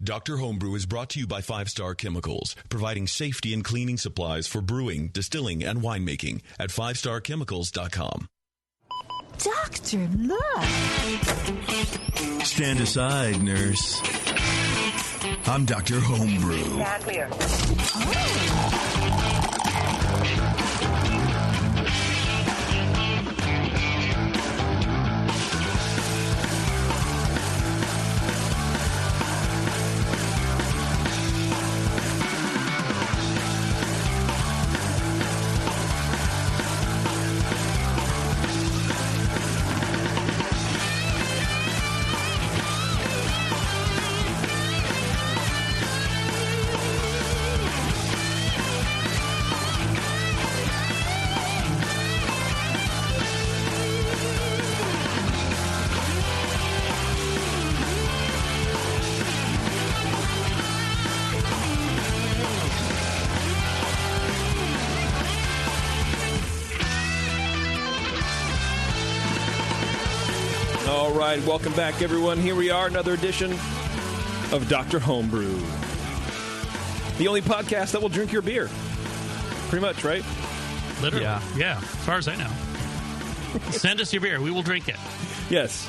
Dr. Homebrew is brought to you by 5-Star Chemicals, providing safety and cleaning supplies for brewing, distilling, and winemaking at 5starchemicals.com. Doctor, look. Stand aside, nurse. I'm Dr. Homebrew. Stand clear. All right, welcome back, everyone. Here we are, another edition of Dr. Homebrew. The only podcast that will drink your beer. Pretty much, right? Literally. Yeah, as far as I know. Send us your beer. We will drink it. Yes.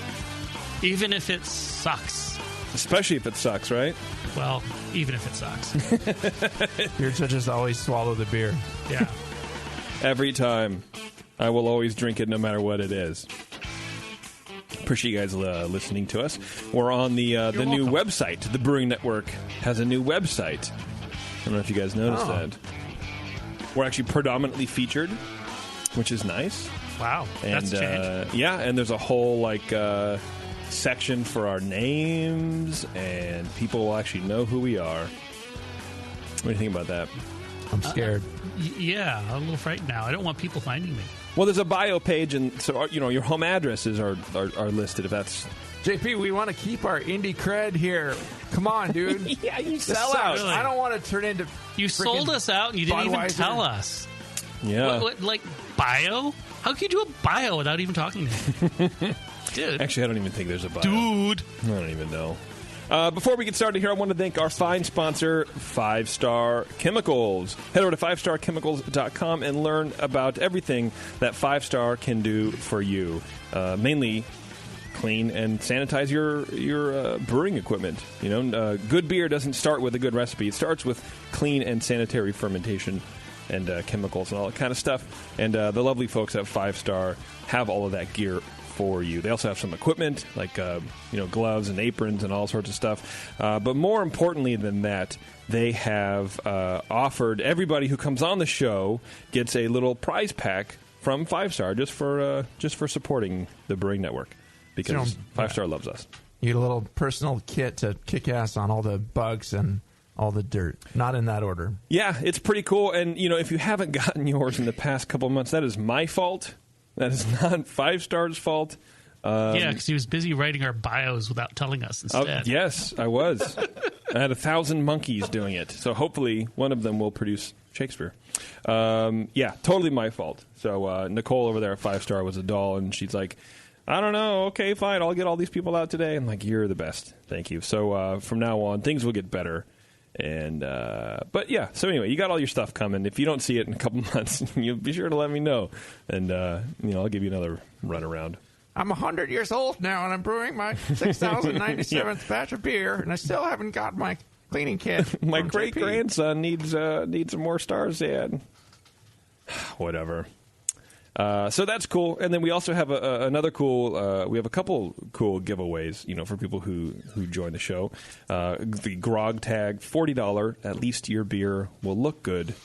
Even if it sucks. Especially if it sucks, right? Well, even if it sucks. Beer judges always swallow the beer. Yeah. Every time. I will always drink it no matter what it is. Appreciate you guys listening to us. We're on the new website. The Brewing Network has a new website. I don't know if you guys noticed that. We're actually predominantly featured, which is nice. Wow, that's changed. Yeah, and there's a whole section for our names, and people will actually know who we are. What do you think about that? I'm scared. Yeah, I'm a little frightened now. I don't want people finding me. Well, there's a bio page, and so your home addresses are listed. If that's JP, we want to keep our indie cred here. Come on, dude. Yeah, you sell out. Really. I don't want to turn into. You sold us out, and you didn't even tell us. Yeah, what, like bio? How can you do a bio without even talking to me? Dude. Actually, I don't even think there's a bio. Dude. I don't even know. Before we get started here, I want to thank our fine sponsor, 5-Star Chemicals. Head over to 5starchemicals.com and learn about everything that 5-Star can do for you. Mainly clean and sanitize your brewing equipment. Good beer doesn't start with a good recipe. It starts with clean and sanitary fermentation and chemicals and all that kind of stuff. And the lovely folks at 5-Star have all of that gear for you. They also have some equipment like gloves and aprons and all sorts of stuff. But more importantly than that, they have offered everybody who comes on the show gets a little prize pack from 5-Star just for supporting the Brewing Network, because 5-Star loves us. You get a little personal kit to kick ass on all the bugs and all the dirt. Not in that order. Yeah, it's pretty cool. And if you haven't gotten yours in the past couple of months, that is my fault. That is not 5-Star's fault. Yeah, because he was busy writing our bios without telling us instead. Yes, I was. I had 1,000 monkeys doing it. So hopefully one of them will produce Shakespeare. Yeah, totally my fault. So Nicole over there at 5-Star was a doll, and she's like, I don't know. Okay, fine. I'll get all these people out today. I'm like, you're the best. Thank you. So from now on, things will get better. And but yeah, so anyway, you got all your stuff coming. If you don't see it in a couple months, you'll be sure to let me know, and I'll give you another run around. I'm 100 years old now, and I'm brewing my 6,097th batch of beer, and I still haven't got my cleaning kit. My great grandson needs some more stars, Dad. Whatever. So that's cool. And then we also have another cool, we have a couple cool giveaways, for people who join the show. The Grog Tag $40, at least your beer will look good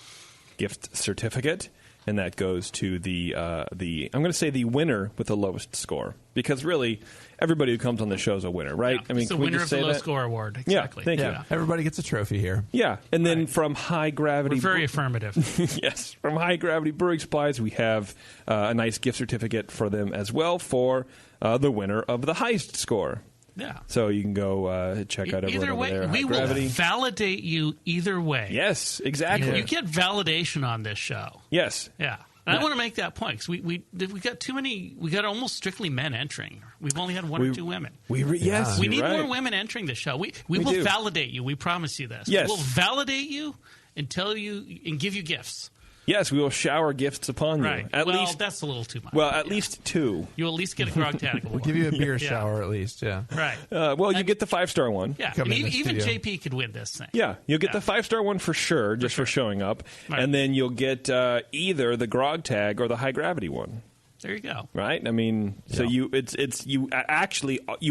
gift certificate. And that goes to the I'm going to say the winner with the lowest score. Because really, everybody who comes on the show is a winner, right? Yeah, it's the winner of the low score award. Exactly. Yeah, thank you. Everybody gets a trophy here. Yeah, and then from High Gravity... We're very affirmative. Yes, from High Gravity Brewing Supplies, we have a nice gift certificate for them as well for the winner of the highest score. Yeah. So you can go check out everyone over there. We will validate you either way. Yes, exactly. You get validation on this show. Yes. Yeah. And I want to make that point because we got too many. We got almost strictly men entering. We've only had one or two women. Yes, we need right. more women entering the show. We will do. validate you. We promise you this. Yes. We'll validate you and tell you and give you gifts. Yes, we will shower gifts upon you. Right. At well, least that's a little too much. Well, at least 2. You'll at least get a grog tag award. We'll give you a beer shower at least, yeah. Right. Well, you get the 5-star one. Yeah. Come And in the even studio. JP could win this thing. Yeah, you'll get the 5-star one for sure, just for showing up. Right. And then you'll get either the grog tag or the high gravity one. There you go. Right? I mean, so you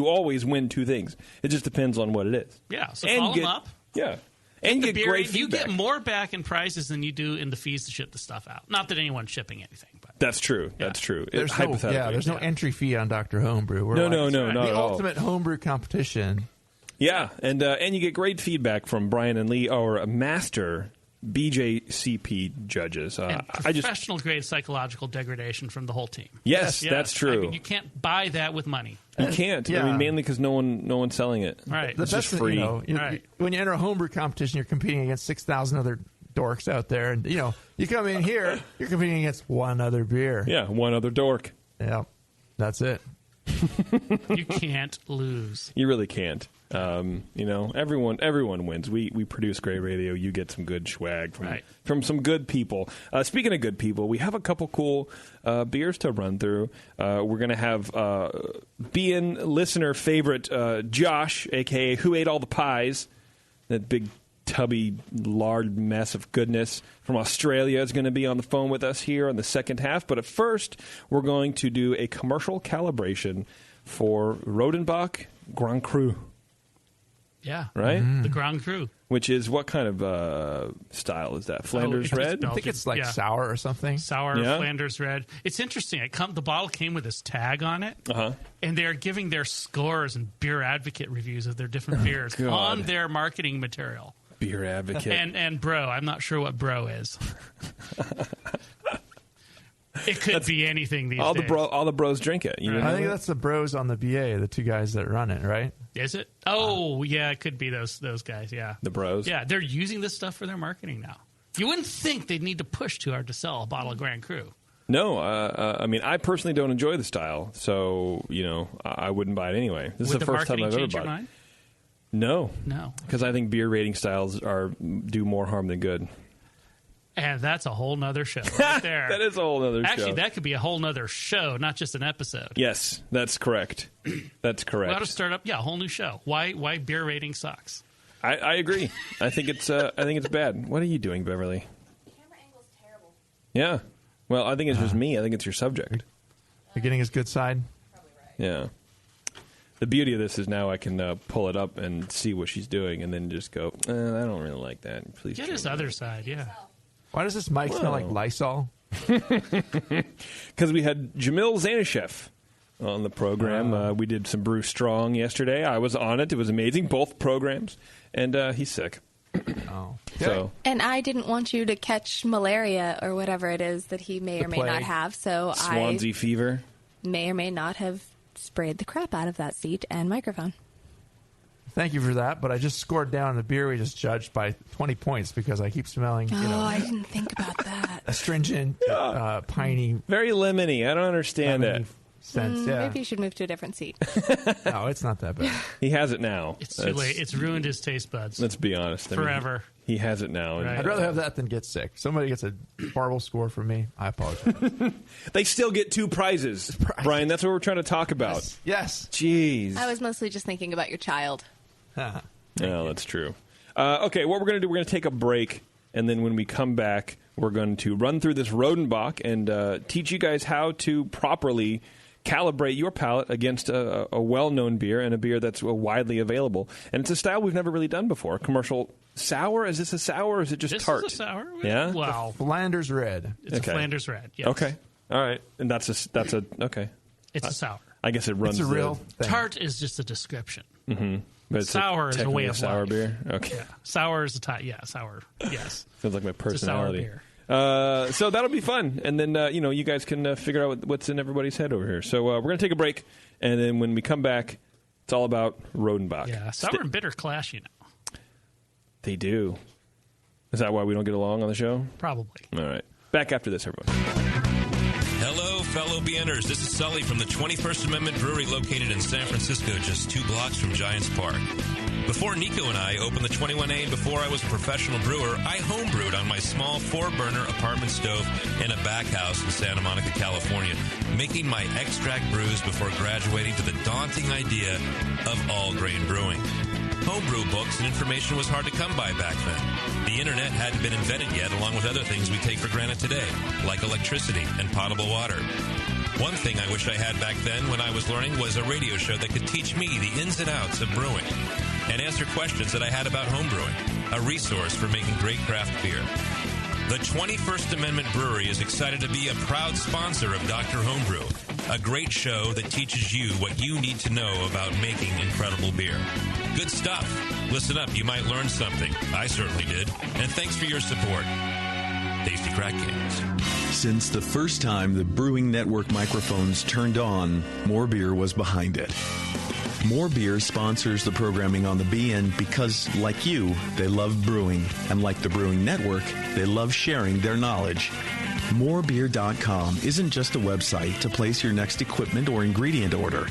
always win 2 things. It just depends on what it is. Yeah. So And follow get- them up. Yeah. And The get beer, great you feedback. get more back in prizes than you do in the fees to ship the stuff out. Not that anyone's shipping anything, but That's true. That's true. There's Hypothetically. there's no entry fee on Dr. Homebrew. We're No, like, not the at all. ultimate homebrew competition. Yeah, and you get great feedback from Brian and Lee, our master BJCP judges. and professional grade psychological degradation from the whole team. Yes, that's true. I mean, you can't buy that with money. You can't. Yeah. I mean, mainly because no one's selling it. Right. The It's best just free. Right. When you enter a homebrew competition, you're competing against 6,000 other dorks out there. And, you come in here, you're competing against one other beer. Yeah, one other dork. Yeah, that's it. You can't lose. You really can't. Everyone wins. We produce great radio. You get some good swag from some good people. Speaking of good people, we have a couple cool beers to run through. We're going to have being listener favorite Josh, a.k.a. Who Ate All the Pies, that big tubby, lard mess of goodness from Australia is going to be on the phone with us here in the second half. But at first, we're going to do a commercial calibration for Rodenbach Grand Cru. Yeah. Right? The Grand Cru. Which is what kind of style is that? Flanders it's Red? Belgian. I think it's like Yeah. sour or something. Sour Yeah. Flanders Red. It's interesting. The bottle came with this tag on it, and they're giving their scores and beer advocate reviews of their different beers God. on their marketing material. Beer advocate. And bro, I'm not sure what bro is. It could be anything these all days. the bros drink it. You Right. know I think that? that's the bros on the BA, the 2 guys that run it, right? Is it? Oh, yeah, it could be those guys, yeah. The bros. Yeah, they're using this stuff for their marketing now. You wouldn't think they'd need to push too hard to sell a bottle of Grand Cru. No, I mean, I personally don't enjoy the style, so, I wouldn't buy it anyway. This Would is the first time marketing I've ever change your bought it. mind? No. No. Because I think beer rating styles do more harm than good. And that's a whole nother show right there. That is a whole other show. Actually, that could be a whole nother show, not just an episode. Yes, that's correct. That's correct. We ought to start up, a whole new show. Why beer rating sucks. I agree. I think it's bad. What are you doing, Beverly? Camera angle's terrible. Yeah. Well, I think it's just me. I think it's your subject. You're getting his good side. Probably right. Yeah. The beauty of this is now I can pull it up and see what she's doing and then just go, I don't really like that. Please Get change his it." other side, yeah. Why does this mic smell like Lysol? Because we had Jamil Zanishev on the program. We did some Brew Strong yesterday. I was on it. It was amazing, both programs. And he's sick. Oh. So And I didn't want you to catch malaria or whatever it is that he may or may not plague. have, so Swansea fever. I may or may not have sprayed the crap out of that seat and microphone. Thank you for that, but I just scored down the beer we just judged by 20 points because I keep smelling, Oh, I didn't think about that. astringent, piney, Very lemony. I don't understand lemony it. scents. Yeah. Maybe you should move to a different seat. No, it's not that bad. He has it now. It's too late. It's ruined his taste buds. Let's be honest. I mean, Forever. he has it now. Right. I'd rather have that than get sick. Somebody gets a horrible score from me. I apologize. They still get 2 prizes. Brian, that's what we're trying to talk about. Yes. Jeez. I was mostly just thinking about your child. Yeah, that's true. Okay, what we're going to do, we're going to take a break, and then when we come back, we're going to run through this Rodenbach and teach you guys how to properly calibrate your palate against a well-known beer and a beer that's widely available. And it's a style we've never really done before. Commercial sour? Is this a sour or is it just This tart? is a sour. Yeah? Wow. Flanders Red. It's Okay. a Flanders Red. Yes. Okay. All right. And that's a okay. It's a sour. I guess it runs It's a real thing. Tart is just a description. but it's sour is a technically way of sour life. beer. Okay. Yeah. Sour is a type. Yeah, sour. Yes. Sounds like my It's a sour personality. beer. So that'll be fun, and then you guys can figure out what's in everybody's head over here. So we're gonna take a break, and then when we come back, it's all about Rodenbach. Yeah. Sour and bitter clash, They do. Is that why we don't get along on the show? Probably. All right. Back after this, everyone. fellow BNers. This is Sully from the 21st Amendment Brewery located in San Francisco, just 2 blocks from Giants Park. Before Nico and I opened the 21A and before I was a professional brewer, I homebrewed on my small 4-burner apartment stove in a back house in Santa Monica, California, making my extract brews before graduating to the daunting idea of all-grain brewing. Homebrew books and information was hard to come by back then. The internet hadn't been invented yet, along with other things we take for granted today, like electricity and potable water. One thing I wish I had back then when I was learning was a radio show that could teach me the ins and outs of brewing and answer questions that I had about homebrewing, a resource for making great craft beer. The 21st Amendment Brewery is excited to be a proud sponsor of Dr. Homebrew, a great show that teaches you what you need to know about making incredible beer. Good stuff. Listen up, you might learn something. I certainly did. And thanks for your support. Tasty Crack Kings. Since the first time the Brewing Network microphones turned on, More Beer was behind it. More Beer sponsors the programming on the BN because, like you, they love brewing. And like the Brewing Network, they love sharing their knowledge. Morebeer.com isn't just a website to place your next equipment or ingredient order.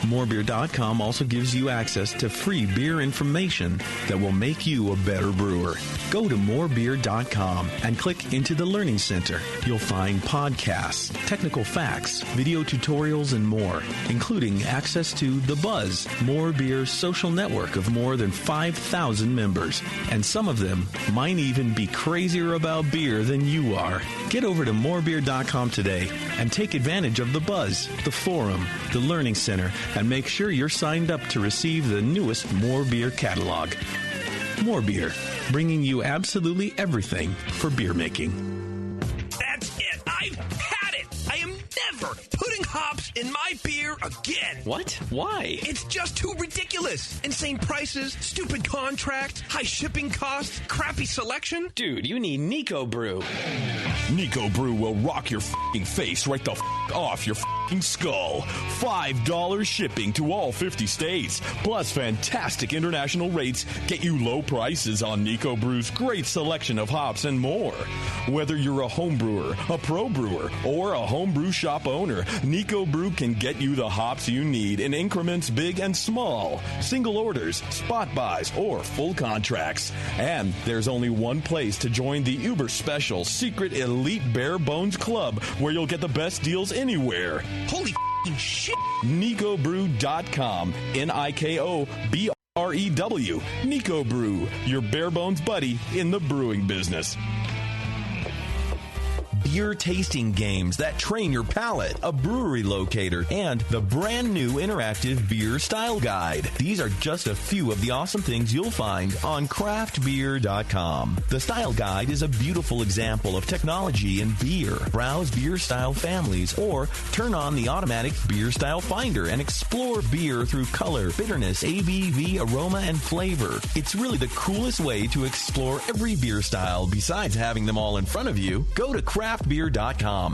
Morebeer.com also gives you access to free beer information that will make you a better brewer. Go to morebeer.com and click into the Learning Center. You'll find podcasts, technical facts, video tutorials, and more, including access to The Buzz, More Beer's social network of more than 5,000 members. And some of them might even be crazier about beer than you are. Get over to morebeer.com today and take advantage of The Buzz, the forum, the Learning Center, and make sure you're signed up to receive the newest More Beer catalog. More Beer, bringing you absolutely everything for beer making. That's it. I've had it. I am never putting hops in my beer again. What? Why? It's just too ridiculous. Insane prices, stupid contracts, high shipping costs, crappy selection. Dude, you need Nico Brew. Nico Brew will rock your f***ing face right the f*** off your f***ing skull. $5 shipping to all 50 states, plus fantastic international rates get you low prices on Nico Brew's great selection of hops and more. Whether you're a home brewer, a pro brewer, or a homebrew shop owner, Nico Brew can get you the hops you need in increments big and small, single orders, spot buys, or full contracts. And there's only one place to join the uber special secret elite bare bones club where you'll get the best deals anywhere. Holy f***ing shit. NicoBrew.com. NIKOBREW. Nico Brew, your bare bones buddy in the brewing business. Beer tasting games that train your palate, a brewery locator, and the brand new interactive beer style guide. These are just a few of the awesome things you'll find on craftbeer.com. The style guide is a beautiful example of technology in beer. Browse beer style families or turn on the automatic beer style finder and explore beer through color, bitterness, ABV, aroma, and flavor. It's really the coolest way to explore every beer style besides having them all in front of you. Go to craftbeer.com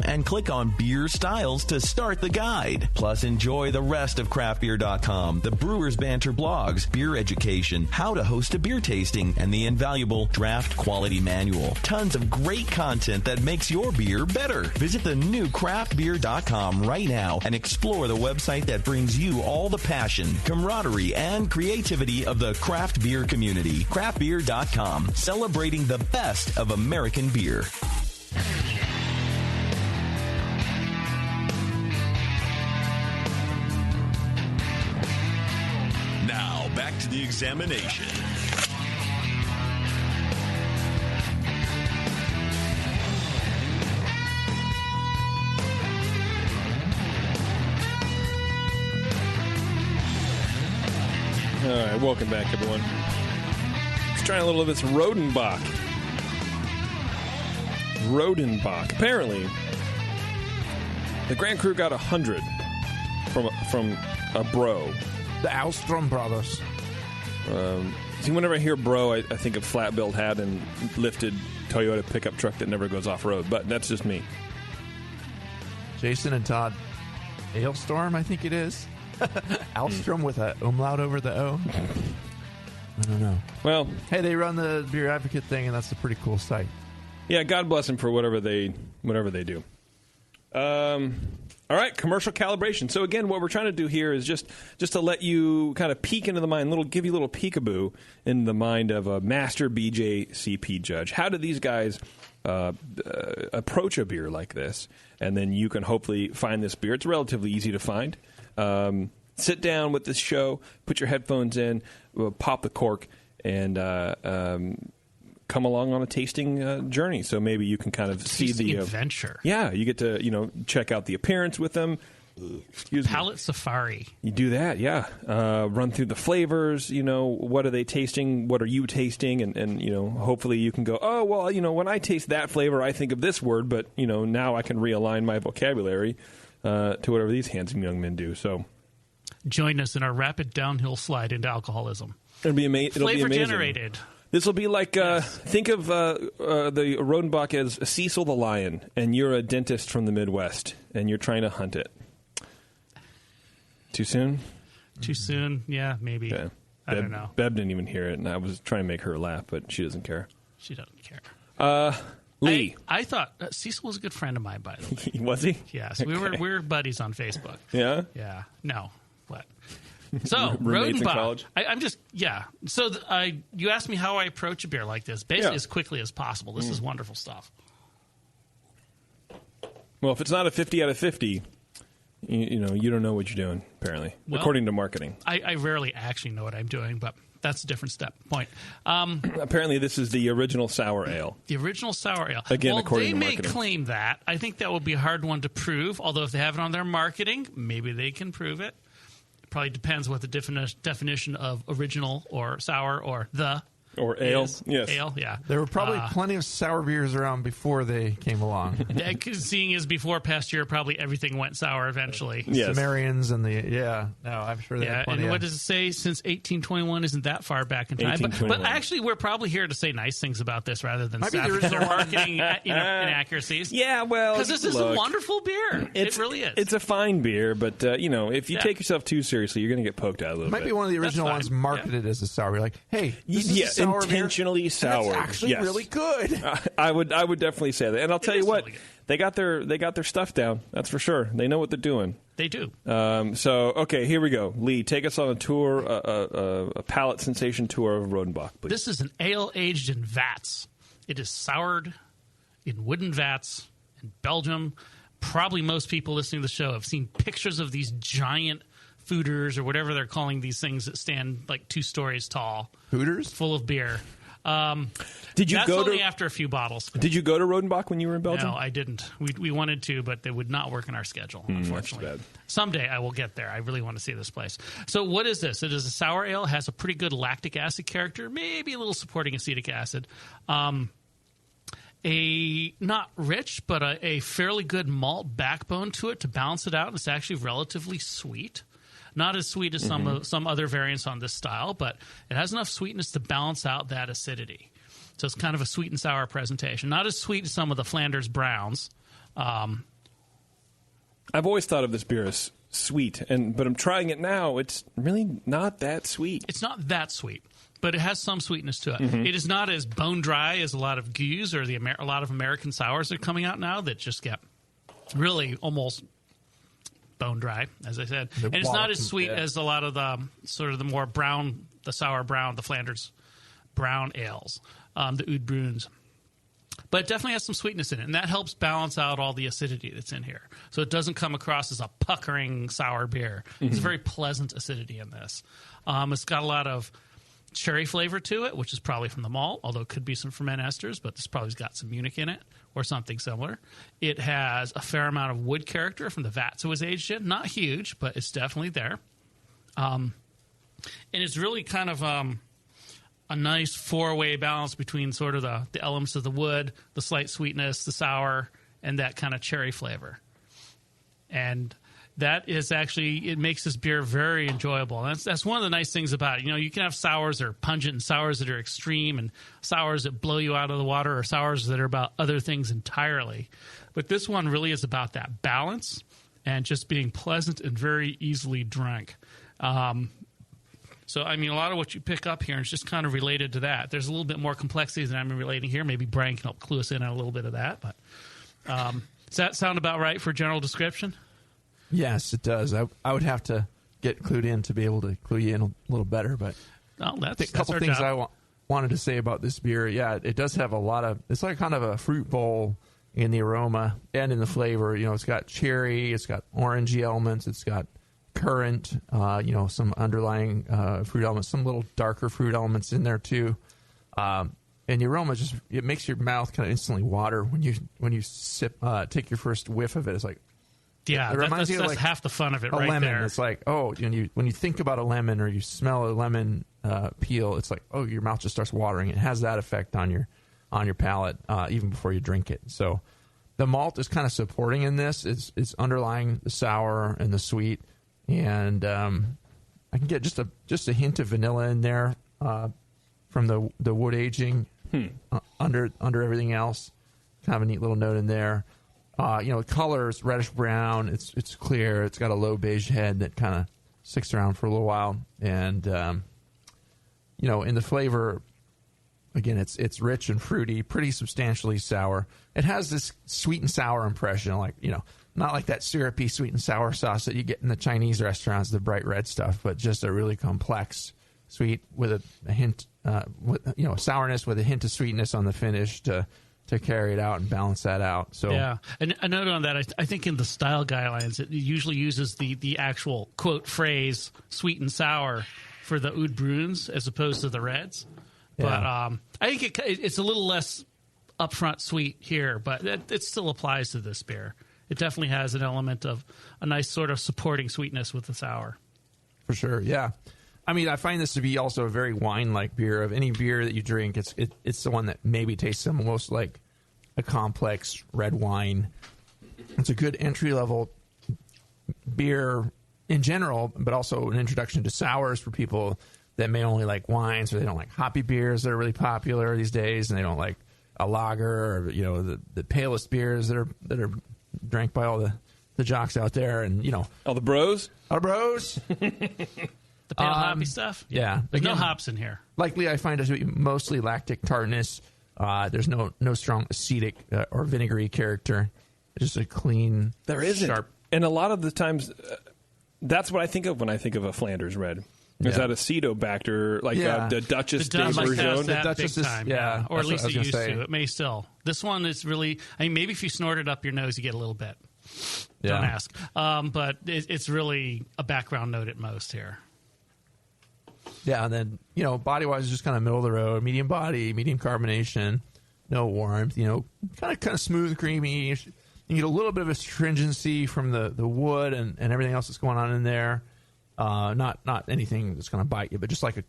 and click on Beer Styles to start the guide. Plus, enjoy the rest of craftbeer.com, the Brewers Banter blogs, beer education, how to host a beer tasting, and the invaluable Draft Quality Manual. Tons of great content that makes your beer better. Visit the new craftbeer.com right now and explore the website that brings you all the passion, camaraderie, and creativity of the craft beer community. Craftbeer.com, celebrating the best of American beer. Now, back to the examination. All right, welcome back, everyone. Let's try a little of this Rodenbach. Apparently, the Grand Cru got 100 from a bro. The Alstrom brothers. See, whenever I hear bro, I think of flat-built hat and lifted Toyota pickup truck that never goes off-road, but that's just me. Jason and Todd. Hailstorm, I think it is. Alstrom with an umlaut over the O. I don't know. Well, hey, they run the Beer Advocate thing, and that's a pretty cool site. Yeah, God bless them for whatever they do. All right, commercial calibration. So again, what we're trying to do here is just to let you kind of peek into the mind, give you a little peekaboo in the mind of a master BJCP judge. How do these guys approach a beer like this? And then you can hopefully find this beer. It's relatively easy to find. Sit down with this show, put your headphones in, pop the cork, and come along on a tasting journey. So maybe you can kind of see the adventure. Yeah, you get to check out the appearance with them. Palate safari. You do that, yeah. Run through the flavors. What are they tasting? What are you tasting? And hopefully you can go, oh well, when I taste that flavor, I think of this word, but now I can realign my vocabulary to whatever these handsome young men do. So join us in our rapid downhill slide into alcoholism. It'll be amazing. Flavor generated. This will be like, think of the Rodenbach as Cecil the lion, and you're a dentist from the Midwest, and you're trying to hunt it. Too soon? Too soon? Yeah, maybe. Yeah. I don't know. Beb didn't even hear it, and I was trying to make her laugh, but she doesn't care. She doesn't care. Lee. I thought Cecil was a good friend of mine, by the way. Was he? Yes. We were buddies on Facebook. Yeah? Yeah. No. What? So, Roommates in Rodenbach. college? I'm just, yeah. So, you asked me how I approach a beer like this, basically as quickly as possible. This is wonderful stuff. Well, if it's not a 50 out of 50, you don't know what you're doing, apparently, according to marketing. I rarely actually know what I'm doing, but that's a different point. Apparently, this is the original sour ale. The original sour ale. Again, according to marketing. They may claim that. I think that would be a hard one to prove, although if they have it on their marketing, maybe they can prove it. Probably depends what the definition of original or sour or ale. Is. Yes. Ale, yeah. There were probably plenty of sour beers around before they came along. Seeing as before Pasteur, probably everything went sour eventually. Yes. Sumerians and I'm sure they had plenty. And what does it say? Since 1821 isn't that far back in time. But actually, we're probably here to say nice things about this rather than their marketing inaccuracies. Yeah, well, because this is a wonderful beer. It really is. It's a fine beer, but if you take yourself too seriously, you're going to get poked out a little bit. It might be one of the original ones marketed as a sour. You're like, hey, this is a sour intentionally beer. sour. It's actually really good. I would definitely say that, and I'll tell you what, really they got their stuff down. That's for sure. They know what they're doing. They do. So okay, here we go. Lee, take us on a tour, a palate sensation tour of Rodenbach, please. This is an ale aged in vats. It is soured in wooden vats in Belgium. Probably most people listening to the show have seen pictures of these giant fooders or whatever they're calling these things that stand like 2 stories tall. Hooters? Full of beer. Did you that's go only to, after a few bottles. Did you go to Rodenbach when you were in Belgium? No, I didn't. We wanted to, but they would not work in our schedule, unfortunately. That's bad. Someday I will get there. I really want to see this place. So what is this? It is a sour ale. It has a pretty good lactic acid character, maybe a little supporting acetic acid. A not rich, but a fairly good malt backbone to it to balance it out. It's actually relatively sweet. Not as sweet as some other variants on this style, but it has enough sweetness to balance out that acidity. So it's kind of a sweet and sour presentation. Not as sweet as some of the Flanders Browns. I've always thought of this beer as sweet, but I'm trying it now. It's really not that sweet. It's not that sweet, but it has some sweetness to it. It is not as bone dry as a lot of Gueuze or a lot of American sours that are coming out now that just get really almost bone dry, as I said. And it's not as sweet as a lot of the sort of the more brown, the sour brown, the Flanders brown ales, the Oud Bruins. But it definitely has some sweetness in it, and that helps balance out all the acidity that's in here. So it doesn't come across as a puckering sour beer. It's a very pleasant acidity in this. It's got a lot of cherry flavor to it, which is probably from the malt, although it could be some ferment esters, but this probably's got some Munich in it or something similar. It has a fair amount of wood character from the vats it was aged in. Not huge, but it's definitely there. And it's really kind of a nice 4-way balance between sort of the elements of the wood, the slight sweetness, the sour, and that kind of cherry flavor. And that is actually, it makes this beer very enjoyable. And that's one of the nice things about it. You know, you can have sours that are pungent and sours that are extreme and sours that blow you out of the water or sours that are about other things entirely. But this one really is about that balance and just being pleasant and very easily drank. So, I mean, a lot of what you pick up here is just kind of related to that. There's a little bit more complexity than I'm relating here. Maybe Brian can help clue us in on a little bit of that. But Does that sound about right for general description? Yes, it does. I would have to get clued in to be able to clue you in a little better, but that's a couple our things job. I wanted to say about this beer. Yeah, it does have a lot of. It's like kind of a fruit bowl in the aroma and in the flavor. It's got cherry, it's got orangey elements, it's got currant. Some underlying fruit elements, some little darker fruit elements in there too. And the aroma it makes your mouth kind of instantly water when you sip, take your first whiff of it. It's like. Yeah, it reminds you that's like half the fun of it, a right lemon. there. It's like, when you think about a lemon or you smell a lemon peel, it's like, your mouth just starts watering. It has that effect on your palate even before you drink it. So the malt is kind of supporting in this. It's underlying the sour and the sweet, and I can get just a hint of vanilla in there from the wood aging under everything else. Kind of a neat little note in there. The color is reddish brown. It's clear. It's got a low beige head that kind of sticks around for a little while. And, in the flavor, again, it's rich and fruity, pretty substantially sour. It has this sweet and sour impression, not like that syrupy sweet and sour sauce that you get in the Chinese restaurants, the bright red stuff, but just a really complex sweet with a hint, sourness with a hint of sweetness on the finish to carry it out and balance that out. So yeah, and a note on that, I think in the style guidelines, it usually uses the actual quote phrase "sweet and sour" for the oud bruins as opposed to the reds. Yeah. But I think it's a little less upfront sweet here, but it still applies to this beer. It definitely has an element of a nice sort of supporting sweetness with the sour. For sure, yeah. I mean, I find this to be also a very wine-like beer. Of any beer that you drink, it's the one that maybe tastes the most like a complex red wine. It's a good entry-level beer in general, but also an introduction to sours for people that may only like wines, or they don't like hoppy beers that are really popular these days, and they don't like a lager or the palest beers that are drank by all the jocks out there, and all the bros. The pale hoppy stuff? Yeah. There's no Again, hops in here. Likely, I find it to be mostly lactic tartness. There's no strong acetic or vinegary character. It's just a clean, there isn't. sharp. And a lot of the times, that's what I think of when I think of a Flanders Red. Is that acetobacter, like the Duchess de Bourgogne? That the Duchess big is, time, yeah. Or at least it used say. to. It may still. This one is really, maybe if you snort it up your nose, you get a little bit. Yeah. Don't ask. But it's really a background note at most here. Yeah, and then, body-wise, it's just kind of middle of the road, medium body, medium carbonation, no warmth, kind of smooth, creamy. You get a little bit of astringency from the wood and everything else that's going on in there. Not anything that's going to bite you, but just like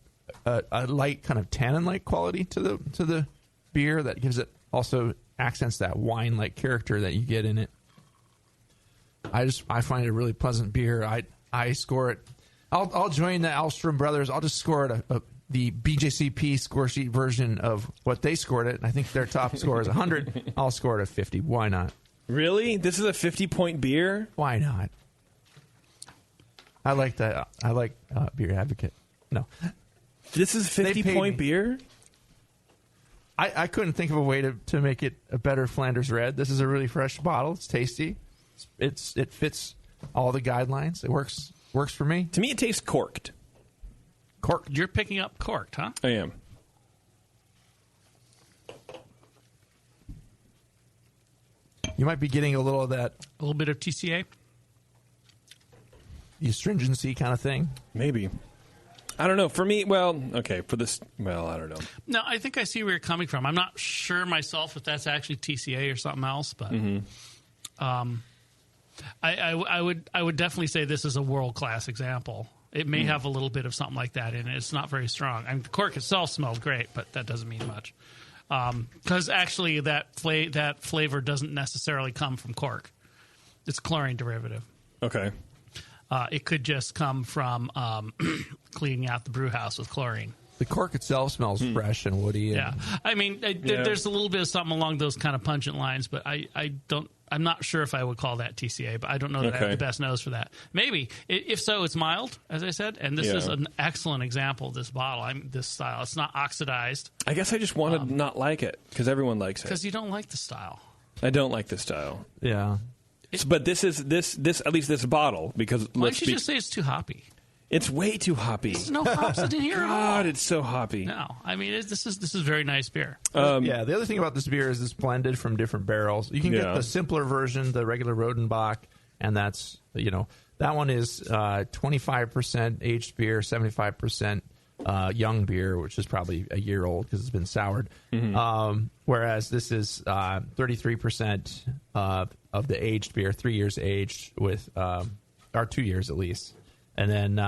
a light kind of tannin-like quality to the beer that gives it, also accents that wine-like character that you get in it. I find it a really pleasant beer. I score it. I'll join the Alstrom brothers. I'll just score it the BJCP score sheet version of what they scored it. I think their top score is 100. I'll score it a 50. Why not? Really? This is a 50-point beer? Why not? I like that. I like Beer Advocate. No. This is 50-point beer? I couldn't think of a way to make it a better Flanders Red. This is a really fresh bottle. It's tasty. It fits all the guidelines. It works for me. To me, it tastes corked. Corked? You're picking up corked, huh? I am. You might be getting a little of that. A little bit of TCA? The astringency kind of thing. Maybe. I don't know. For me, for this, I don't know. No, I think I see where you're coming from. I'm not sure myself if that's actually TCA or something else, but I would definitely say this is a world-class example. It may have a little bit of something like that in it. It's not very strong. I mean, the cork itself smells great, but that doesn't mean much. Because actually that flavor doesn't necessarily come from cork. It's chlorine derivative. Okay. It could just come from cleaning out the brew house with chlorine. The cork itself smells fresh and woody. Yeah. I mean, there's a little bit of something along those kind of pungent lines, but I'm not sure if I would call that TCA, but I don't know that I have the best nose for that. Maybe. If so, it's mild, as I said, and this is an excellent example of this bottle, this style. It's not oxidized. I guess I just want to not like it, because everyone likes it. Because you don't like the style. I don't like this style. Yeah. But this is this at least this bottle, because Why don't you just say it's too hoppy? It's way too hoppy. There's no hops in here at all. God, it's so hoppy. No, I mean this is very nice beer. Yeah, the other thing about this beer is it's blended from different barrels. You can get the simpler version, the regular Rodenbach, and that's, that one is 25% aged beer, 75% young beer, which is probably a year old because it's been soured. Whereas this is 33% of the aged beer, 3 years aged with, or 2 years at least. And then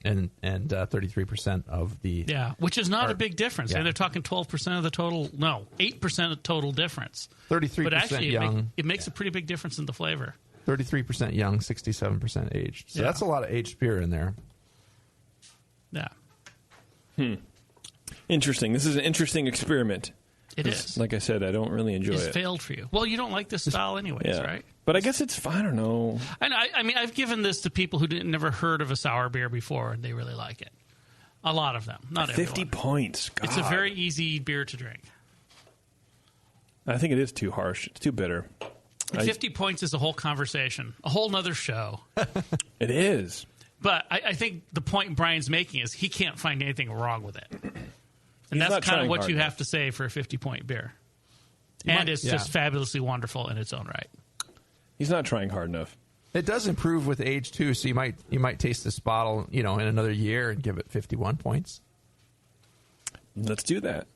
and 33% of the which is not a big difference. And they're talking 12% of the total. No, 8% of total difference. 33% but actually, young. It makes a pretty big difference in the flavor. 33% young, 67% aged. So that's a lot of aged beer in there. Yeah. Interesting. This is an interesting experiment. It is. Like I said, I don't really enjoy It's it. failed for you. Well, you don't like this style anyways, right? But I guess it's fine. I don't know. I mean, I've given this to people who never heard of a sour beer before, and they really like it. A lot of them. Not 50 everyone. points. God. It's a very easy beer to drink. I think it is too harsh. It's too bitter. 50 points is a whole conversation, a whole nother show. It is. But I think the point Brian's making is he can't find anything wrong with it. And that's kind of what you have to say for a 50-point beer. And it's just fabulously wonderful in its own right. He's not trying hard enough. It does improve with age too, so you might taste this bottle, in another year and give it 51 points. Let's do that.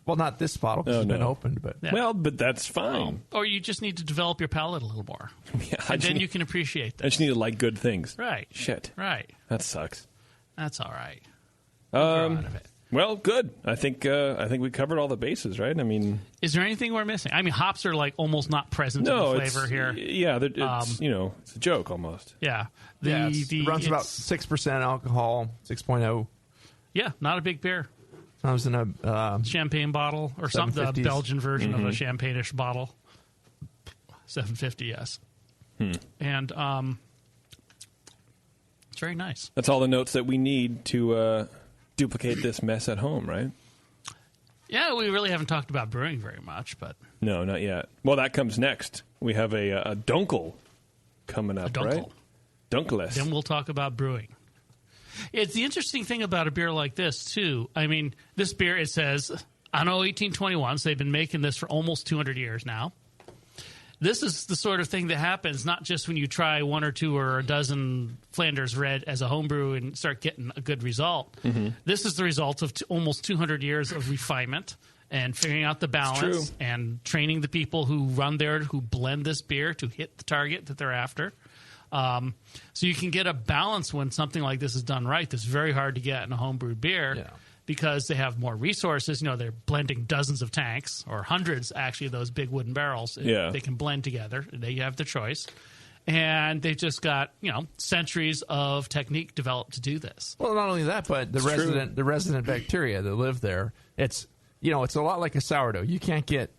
Well, not this bottle because it's been opened, but but that's fine. Or you just need to develop your palate a little more, and then you can appreciate that. I just need to like good things. Right. Shit. Right. That sucks. That's all right. Well, good. I think we covered all the bases, right? I mean, is there anything we're missing? I mean, hops are like almost not present in the flavor here. Yeah, it's it's a joke almost. Yeah, it runs about 6% alcohol, 6.0. Yeah, not a big beer. I was in a champagne bottle or something, the Belgian version of a champagne-ish bottle. 750, yes. And it's very nice. That's all the notes that we need to duplicate this mess at home, right? Yeah, we really haven't talked about brewing very much, but no, not yet. Well, that comes next. We have a Dunkel coming up, right? Dunkles. Then we'll talk about brewing. It's the interesting thing about a beer like this, too. I mean, this beer, it says, anno 1821, so they've been making this for almost 200 years now. This is the sort of thing that happens not just when you try one or two or a dozen Flanders Red as a homebrew and start getting a good result. This is the result of almost 200 years of refinement and figuring out the balance and training the people who run there, who blend this beer to hit the target that they're after. So you can get a balance when something like this is done right. That's very hard to get in a homebrewed beer because they have more resources. They're blending dozens of tanks or hundreds, actually, of those big wooden barrels. They can blend together. They have the choice. And they've just got, centuries of technique developed to do this. Well, not only that, but the resident bacteria that live there, it's a lot like a sourdough. You can't get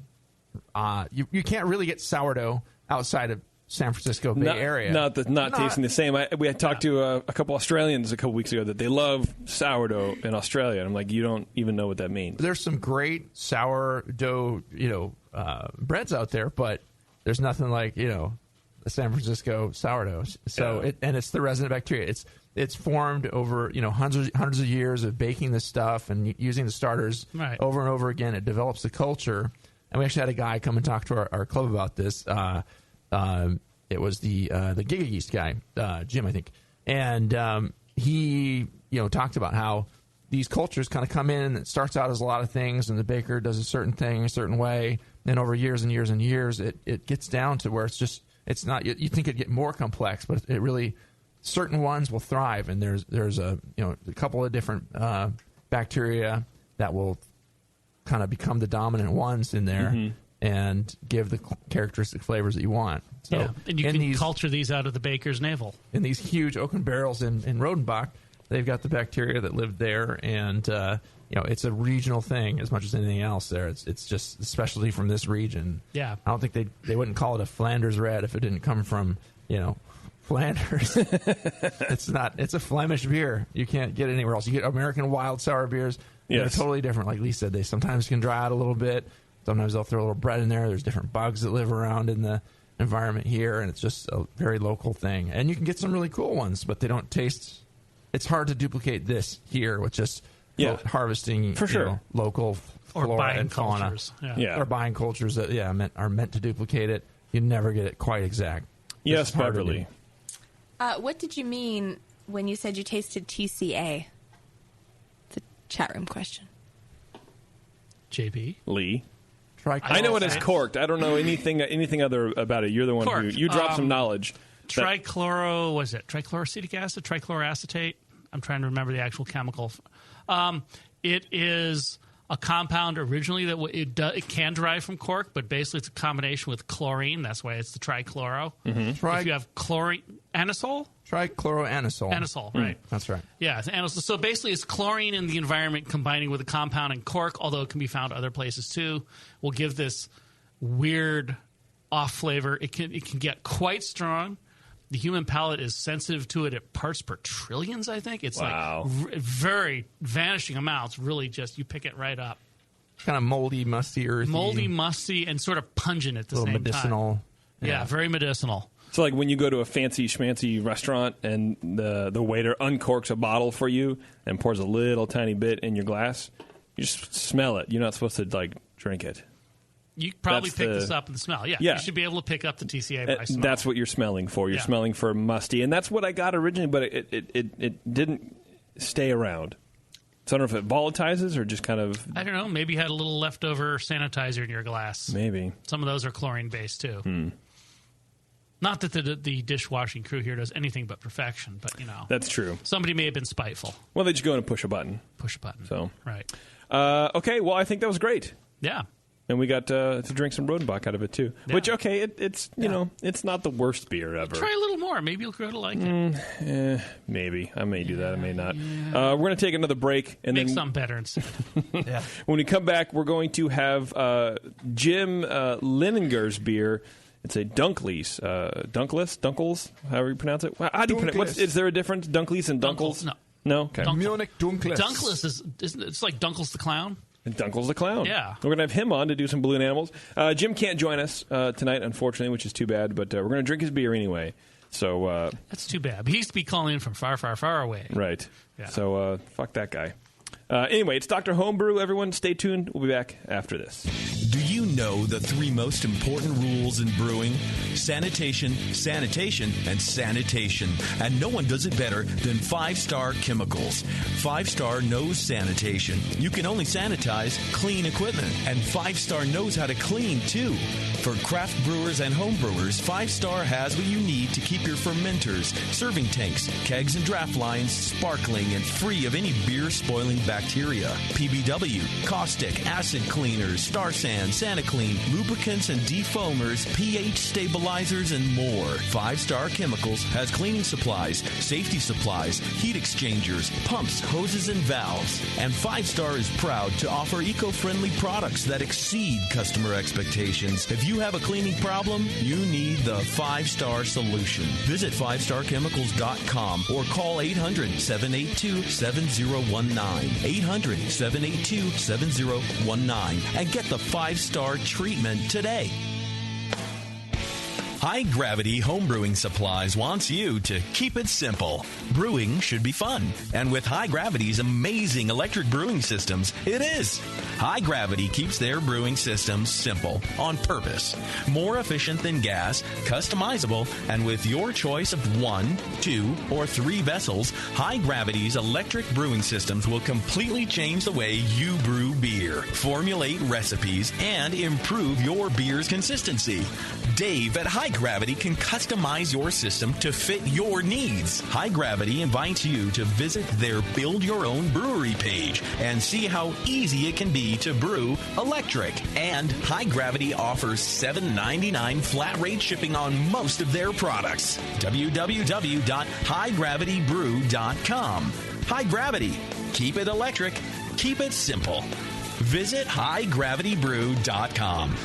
you can't really get sourdough outside of San Francisco Bay Area. Not tasting the same. We had talked to a couple Australians a couple weeks ago that they love sourdough in Australia. And I'm like, you don't even know what that means. There's some great sourdough, breads out there, but there's nothing like, the San Francisco sourdough. So it's the resident bacteria. It's formed over, hundreds of years of baking this stuff and using the starters over and over again. It develops the culture. And we actually had a guy come and talk to our club about this. It was the Giga Yeast guy, Jim, I think, and he talked about how these cultures kind of come in and it starts out as a lot of things, and the baker does a certain thing a certain way, and over years and years and years, it gets down to where it's not. You think it'd get more complex, but it really certain ones will thrive, and there's a couple of different bacteria that will kind of become the dominant ones in there. And give the characteristic flavors that you want. So and you can culture these out of the baker's navel. In these huge oaken barrels in Rodenbach, they've got the bacteria that live there, and it's a regional thing as much as anything else there. It's just a specialty from this region. Yeah. I don't think they wouldn't call it a Flanders Red if it didn't come from, Flanders. It's a Flemish beer. You can't get it anywhere else. You get American wild sour beers. They're totally different. Like Lee said, they sometimes can dry out a little bit. Sometimes they'll throw a little bread in there. There's different bugs that live around in the environment here, and it's just a very local thing. And you can get some really cool ones, but they don't taste. It's hard to duplicate this here with just harvesting for sure local flora and fauna. Cultures. Or buying cultures that are meant to duplicate it. You never get it quite exact. Yes, Beverly. What did you mean when you said you tasted TCA? It's a chat room question. JB Lee. I know it is corked. I don't know anything other about it. You're the one who you dropped some knowledge. Trichloroacetic acid, trichloroacetate? I'm trying to remember the actual chemical. It is a compound originally that it can derive from cork, but basically it's a combination with chlorine. That's why it's the trichloro. Mm-hmm. If you have chlorine, anisole? Trichloroanisole. Anisole, right. That's right. Yeah, it's anisole. So basically it's chlorine in the environment combining with a compound in cork, although it can be found other places too, will give this weird off flavor. It can get quite strong. The human palate is sensitive to it at parts per trillions, I think. It's like very vanishing amounts. Really just, you pick it right up. Kind of moldy, musty, earthy. Moldy, musty, and sort of pungent at the same medicinal. time. Yeah, very medicinal. So like when you go to a fancy schmancy restaurant and the waiter uncorks a bottle for you and pours a little tiny bit in your glass, you just smell it. You're not supposed to like drink it. You probably pick this up and smell. Yeah, you should be able to pick up the TCA by smell. That's what you're smelling for. You're smelling for musty. And that's what I got originally, but it didn't stay around. So I don't know if it volatilizes or just kind of... I don't know. Maybe you had a little leftover sanitizer in your glass. Maybe. Some of those are chlorine-based, too. Not that the dishwashing crew here does anything but perfection, but, That's true. Somebody may have been spiteful. Well, they just go in and push a button. So. Right. Okay, well, I think that was great. Yeah. And we got to drink some Rodenbach out of it, too. Yeah. Which, it's it's not the worst beer ever. Try a little more. Maybe you'll grow to like it. Maybe. I may do that. I may not. We're going to take another break. And make then something better instead. When we come back, we're going to have Jim Lininger's beer. It's a Dunkles. Dunkles, however you pronounce it. How do you pronounce it? Is there a difference? Dunkles and Dunkles? No. Okay. Munich Dunkles. Dunkles it's like Dunkles the Clown. And Dunkles the Clown. Yeah. We're going to have him on to do some balloon animals. Jim can't join us tonight, unfortunately, which is too bad, but we're going to drink his beer anyway. So that's too bad. But he used to be calling in from far, far, far away. Right. Yeah. So fuck that guy. Anyway, it's Dr. Homebrew, everyone. Stay tuned. We'll be back after this. Do you know the 3 most important rules in brewing? Sanitation, sanitation, and sanitation. And no one does it better than 5-Star Chemicals. 5-Star knows sanitation. You can only sanitize clean equipment. And 5-Star knows how to clean, too. For craft brewers and home brewers, 5-Star has what you need to keep your fermenters, serving tanks, kegs, and draft lines sparkling and free of any beer-spoiling bacteria. PBW, caustic, acid cleaners, Star San, SaniClean, lubricants and defoamers, pH stabilizers, and more. 5-Star Chemicals has cleaning supplies, safety supplies, heat exchangers, pumps, hoses, and valves. And 5-Star is proud to offer eco-friendly products that exceed customer expectations. If you have a cleaning problem, you need the 5-Star solution. Visit 5starchemicals.com or call 800-782-7019. 800-782-7019 and get the 5-Star treatment today. High Gravity Homebrewing Supplies wants you to keep it simple. Brewing should be fun. And with High Gravity's amazing electric brewing systems, it is. High Gravity keeps their brewing systems simple on purpose. More efficient than gas, customizable, and with your choice of 1, 2, or 3 vessels, High Gravity's electric brewing systems will completely change the way you brew beer, formulate recipes, and improve your beer's consistency. Dave at High Gravity can customize your system to fit your needs. High Gravity invites you to visit their Build Your Own Brewery page and see how easy it can be to brew electric. And High Gravity offers $7.99 flat rate shipping on most of their products. www.highgravitybrew.com. High Gravity. Keep it electric. Keep it simple. Visit highgravitybrew.com.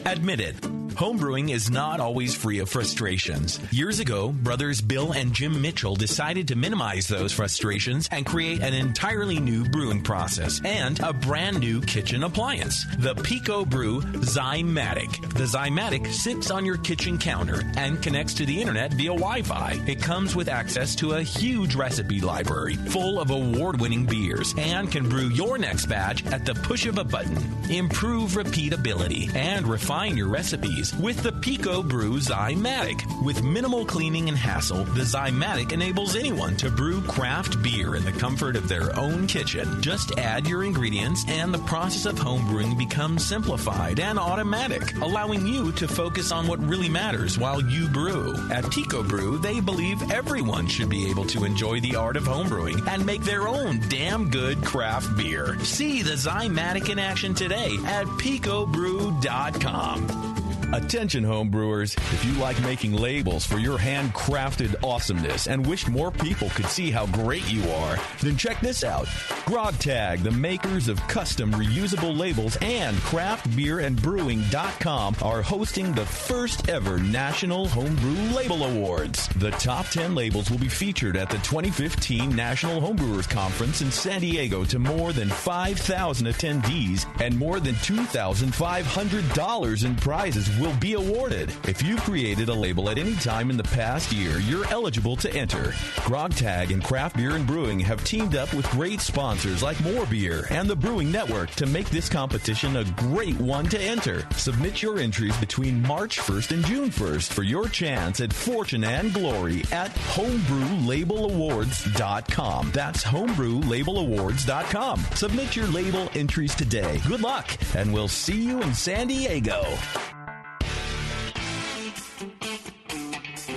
Admit it. Homebrewing is not always free of frustrations. Years ago, brothers Bill and Jim Mitchell decided to minimize those frustrations and create an entirely new brewing process and a brand new kitchen appliance, the Pico Brew Zymatic. The Zymatic sits on your kitchen counter and connects to the internet via Wi-Fi. It comes with access to a huge recipe library full of award-winning beers and can brew your next batch at the push of a button. Improve repeatability and refine your recipes with the Pico Brew Zymatic. With minimal cleaning and hassle, the Zymatic enables anyone to brew craft beer in the comfort of their own kitchen. Just add your ingredients and the process of homebrewing becomes simplified and automatic, allowing you to focus on what really matters while you brew. At Pico Brew, they believe everyone should be able to enjoy the art of homebrewing and make their own damn good craft beer. See the Zymatic in action today at picobrew.com. Attention homebrewers, if you like making labels for your handcrafted awesomeness and wished more people could see how great you are, then check this out. GrogTag, the makers of custom reusable labels, and craftbeerandbrewing.com are hosting the first ever National Homebrew Label Awards. The top 10 labels will be featured at the 2015 National Homebrewers Conference in San Diego to more than 5,000 attendees, and more than $2,500 in prizes will be awarded. If you've created a label at any time in the past year, you're eligible to enter. GrogTag and Craft Beer and Brewing have teamed up with great sponsors like More Beer and the Brewing Network to make this competition a great one to enter. Submit your entries between March 1st and June 1st for your chance at fortune and glory at homebrewlabelawards.com. That's homebrewlabelawards.com. Submit your label entries today. Good luck, and we'll see you in San Diego.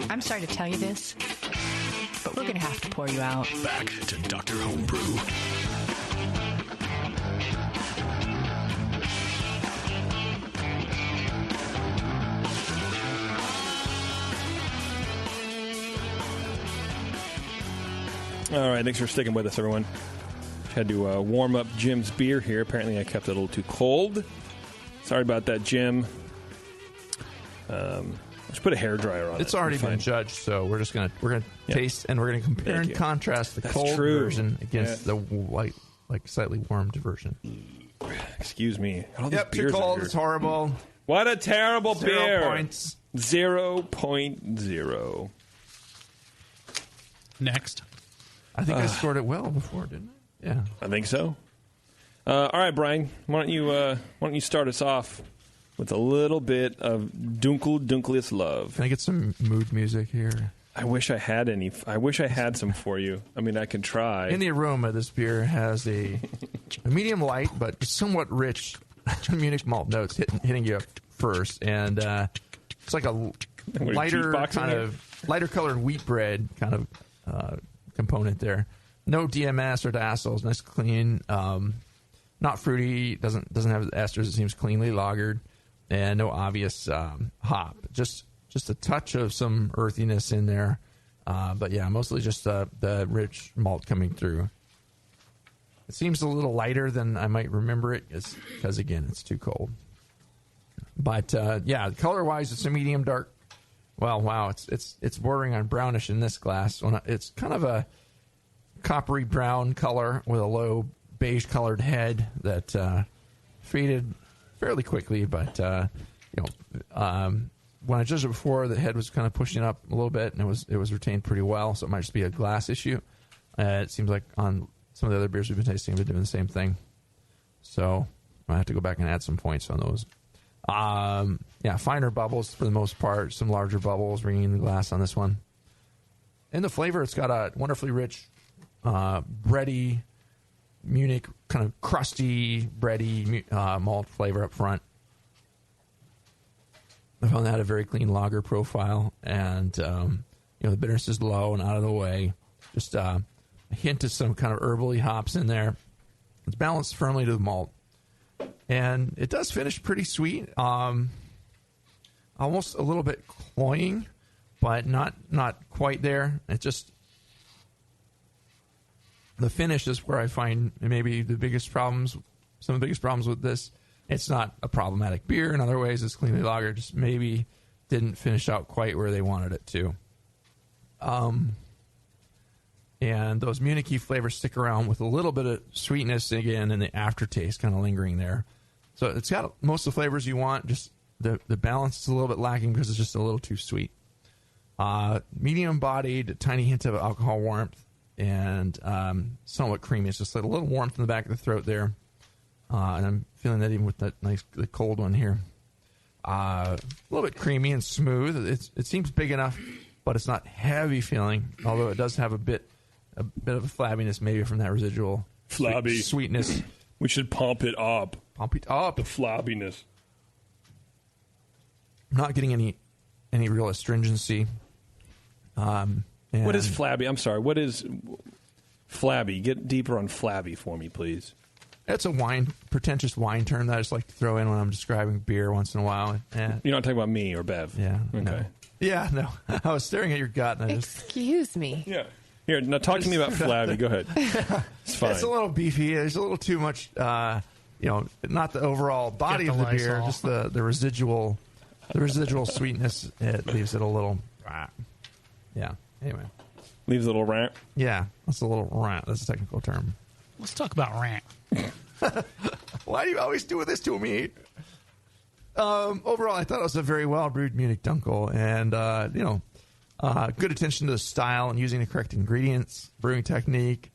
I'm sorry to tell you this, but we're going to have to pour you out. Back to Dr. Homebrew. All right, thanks for sticking with us, everyone. Had to warm up Jim's beer here. Apparently, I kept it a little too cold. Sorry about that, Jim. Let's put a hairdryer on it. It's already been judged, so we're gonna taste and we're gonna compare and contrast the cold version against the slightly warmed version. Excuse me. Too cold. It's horrible. What a terrible 0 beer. points. 0.0. Next. I think I scored it well before, didn't I? Yeah, I think so. All right, Brian. Why don't you start us off with a little bit of Dunkles Love. Can I get some mood music here? I wish I had any. I wish I had some for you. I mean, I can try. In the aroma, this beer has a medium light but somewhat rich Munich malt notes hitting you up first, and it's like a lighter colored wheat bread kind of component there. No DMS or diacetyls, nice clean, not fruity. Doesn't have esters. It seems cleanly lagered. And no obvious hop. Just a touch of some earthiness in there. But yeah, mostly just the rich malt coming through. It seems a little lighter than I might remember it because, again, it's too cold. But yeah, color-wise, it's a medium dark. Well, wow, it's bordering on brownish in this glass. It's kind of a coppery brown color with a low beige-colored head that faded fairly quickly, but when I judged it before, the head was kind of pushing up a little bit, and it was retained pretty well. So it might just be a glass issue. It seems like on some of the other beers we've been tasting, we've been doing the same thing. So I have to go back and add some points on those. Yeah, finer bubbles for the most part. Some larger bubbles ringing in the glass on this one. In the flavor, it's got a wonderfully rich, bready, Munich kind of crusty, bready malt flavor up front. I found that a very clean lager profile, and the bitterness is low and out of the way. Just a hint of some kind of herbally hops in there. It's balanced firmly to the malt, and it does finish pretty sweet. Almost a little bit cloying, but not quite there. It just the finish is where I find maybe some of the biggest problems with this. It's not a problematic beer. In other ways, it's cleanly lagered. Just maybe didn't finish out quite where they wanted it to. And those Munich-y flavors stick around with a little bit of sweetness again and the aftertaste kind of lingering there. So it's got most of the flavors you want. Just the balance is a little bit lacking because it's just a little too sweet. Medium-bodied, a tiny hint of alcohol warmth, and somewhat creamy. It's just a little warmth in the back of the throat there. And I'm feeling that even with that the cold one here. A little bit creamy and smooth. It seems big enough, but it's not heavy feeling, although it does have a bit of a flabbiness maybe from that residual flabby sweetness. We should pump it up. Pump it up. The flabbiness. I'm not getting any real astringency. What is flabby? I'm sorry. What is flabby? Get deeper on flabby for me, please. It's a pretentious wine term that I just like to throw in when I'm describing beer once in a while. You're not talking about me or Bev? Yeah. Okay. No. Yeah, no. I was staring at your gut. And Excuse me. Yeah. Here, now talk to me about flabby. Go ahead. It's fine. It's a little beefy. There's a little too much, not the overall body of the beer, just the residual sweetness. It leaves it a little, yeah. Anyway. Leaves a little rant? Yeah, that's a little rant. That's a technical term. Let's talk about rant. Why do you always do this to me? Overall, I thought it was a very well brewed Munich Dunkel, and good attention to the style and using the correct ingredients, brewing technique.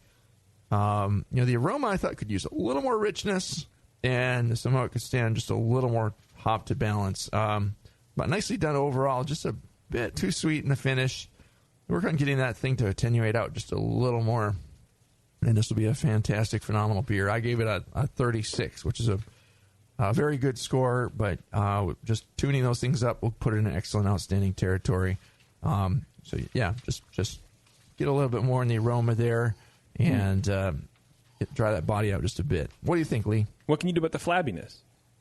The aroma I thought could use a little more richness, and somehow it could stand just a little more hop to balance. But nicely done overall. Just a bit too sweet in the finish. Work on getting that thing to attenuate out just a little more. And this will be a fantastic, phenomenal beer. I gave it a 36, which is a very good score, but just tuning those things up will put it in an excellent, outstanding territory. Just get a little bit more in the aroma there and dry that body out just a bit. What do you think, Lee? What can you do about the flabbiness?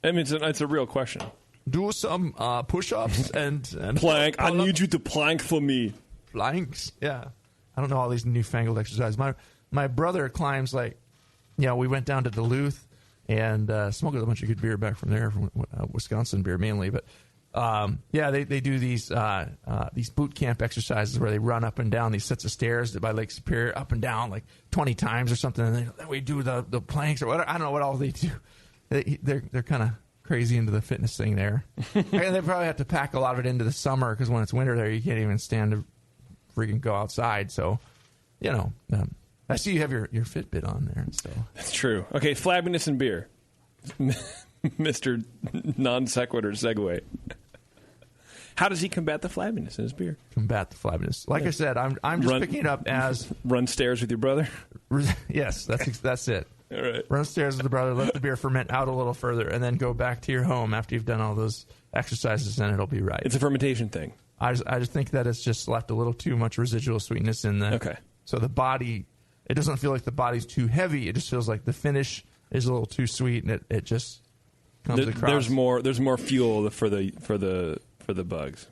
I mean, it's a real question. Do some push-ups and plank. I need you to plank for me. Planks, yeah. I don't know all these newfangled exercises. My brother climbs we went down to Duluth and smoked a bunch of good beer back from there, from Wisconsin beer mainly. But they do these boot camp exercises where they run up and down these sets of stairs by Lake Superior, up and down like 20 times or something. And then we do the planks or whatever. I don't know what all they do. They're kind of crazy into the fitness thing there. And they probably have to pack a lot of it into the summer because when it's winter there, you can't even stand to freaking go outside. So, I see you have your Fitbit on there. So that's true. Okay, flabbiness in beer, Mr. Non Sequitur segue. How does he combat the flabbiness in his beer? Combat the flabbiness. Like I said, I'm just picking it up as run stairs with your brother. Yes, that's it. All right. Run stairs with the brother, let the beer ferment out a little further, and then go back to your home after you've done all those exercises, and it'll be right. It's a fermentation thing. I just think that it's just left a little too much residual sweetness in the. Okay. So the body, it doesn't feel like the body's too heavy. It just feels like the finish is a little too sweet, and it just comes across. There's more fuel for the bugs.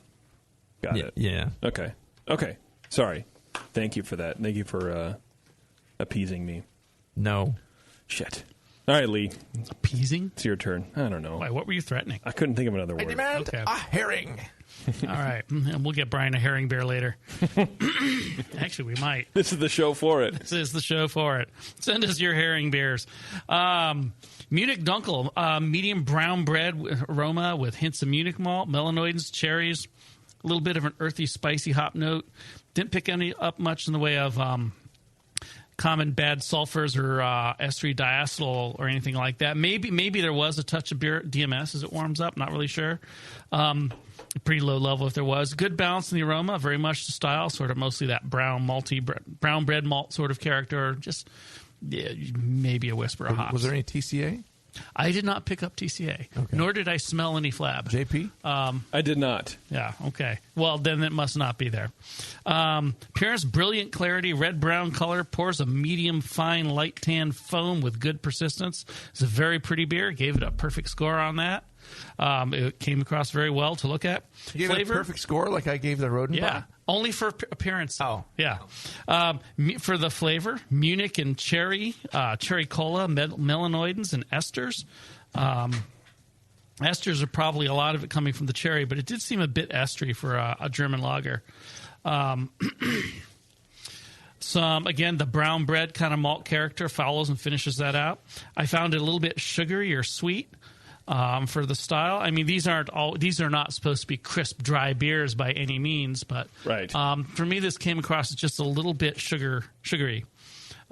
Got it. Yeah. Okay. Sorry. Thank you for that. Thank you for appeasing me. No. Shit. All right, Lee. Appeasing? It's your turn. I don't know. Why, what were you threatening? I couldn't think of another word. I demand a herring. All right. And we'll get Brian a herring beer later. Actually, we might. This is the show for it. This is the show for it. Send us your herring beers. Munich Dunkel, medium brown bread aroma with hints of Munich malt, melanoidins, cherries, a little bit of an earthy, spicy hop note. Didn't pick up much in the way of common bad sulfurs or S3 diacetyl or anything like that. Maybe there was a touch of beer DMS as it warms up. Not really sure. Pretty low level if there was. Good balance in the aroma, very much the style, sort of mostly that brown bread malt sort of character. Just maybe a whisper of hops. Was there any TCA? I did not pick up TCA, nor did I smell any flab. JP? I did not. Yeah, okay. Well, then it must not be there. Appearance, brilliant clarity, red-brown color, pours a medium, fine, light tan foam with good persistence. It's a very pretty beer. Gave it a perfect score on that. It came across very well to look at. You gave it a perfect score like I gave the Rodenbach? Yeah, only for appearance. Oh. Yeah. For the flavor, Munich and cherry cola, melanoidins, and esters. Esters are probably a lot of it coming from the cherry, but it did seem a bit estery for a German lager. Again, the brown bread kind of malt character follows and finishes that out. I found it a little bit sugary or sweet for the style. I mean, these are not supposed to be crisp, dry beers by any means, but right. For me, this came across as just a little bit sugary.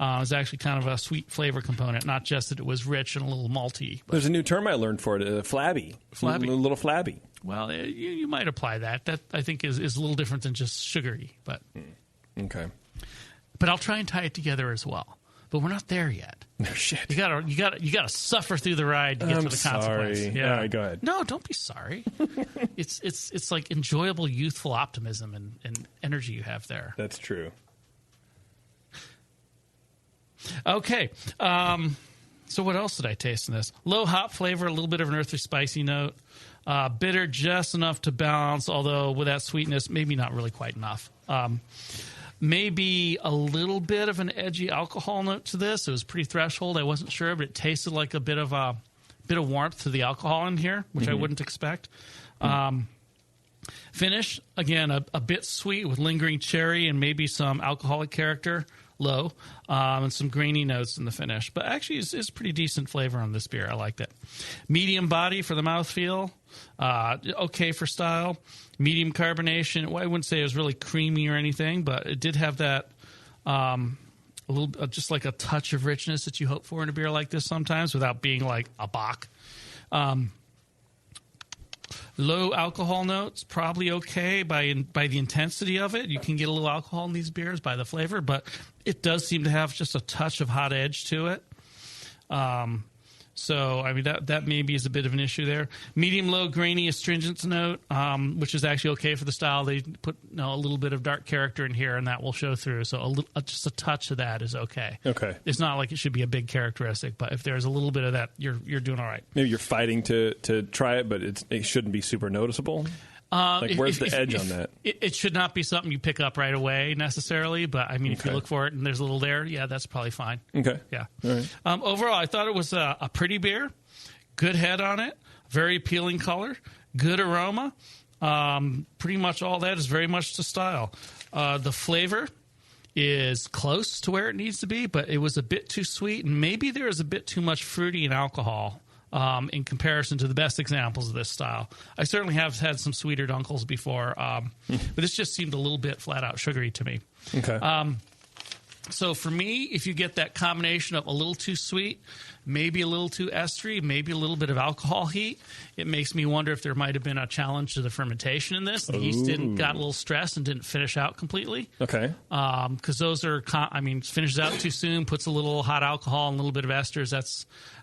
It was actually kind of a sweet flavor component, not just that it was rich and a little malty. There's a new term I learned for it, flabby. Flabby. A little flabby. Well, you might apply that. That, I think, is a little different than just sugary. But okay. But I'll try and tie it together as well. But we're not there yet. No shit. You gotta suffer through the ride to get to the consequence. Sorry. Yeah. All right, go ahead. No, don't be sorry. It's like enjoyable youthful optimism and energy you have there. That's true. Okay. So what else did I taste in this? Low hop flavor, a little bit of an earthy, spicy note. Bitter just enough to balance, although with that sweetness, maybe not really quite enough. Maybe a little bit of an edgy alcohol note to this. It was pretty threshold. I wasn't sure, but it tasted like a bit of warmth to the alcohol in here, which I wouldn't expect. Finish, again, a bit sweet with lingering cherry and maybe some alcoholic character, low, and some grainy notes in the finish. But actually, it's pretty decent flavor on this beer. I liked it. Medium body for the mouthfeel, okay for style. Medium carbonation. Well, I wouldn't say it was really creamy or anything, but it did have that a little, just like a touch of richness that you hope for in a beer like this sometimes, without being like a bock. Low alcohol notes, probably okay by the intensity of it. You can get a little alcohol in these beers by the flavor, but it does seem to have just a touch of hot edge to it. So, I mean, that maybe is a bit of an issue there. Medium-low, grainy, astringent note, which is actually okay for the style. They put a little bit of dark character in here, and that will show through. So just a touch of that is okay. Okay. It's not like it should be a big characteristic, but if there's a little bit of that, you're doing all right. Maybe you're fighting to try it, but it shouldn't be super noticeable. Where's the edge on that? It should not be something you pick up right away necessarily, but I mean, if you look for it and there's a little there, yeah, that's probably fine. Okay. Yeah. All right. Overall, I thought it was a pretty beer, good head on it, very appealing color, good aroma. Pretty much all that is very much to style. The flavor is close to where it needs to be, but it was a bit too sweet, and maybe there was a bit too much fruity and alcohol. In comparison to the best examples of this style. I certainly have had some sweeter Dunkles before, but this just seemed a little bit flat-out sugary to me. Okay. So for me, if you get that combination of a little too sweet, maybe a little too estery, maybe a little bit of alcohol heat, it makes me wonder if there might have been a challenge to the fermentation in this. The yeast got a little stressed and didn't finish out completely. Okay. Because those are, finishes out too soon, puts a little hot alcohol and a little bit of esters.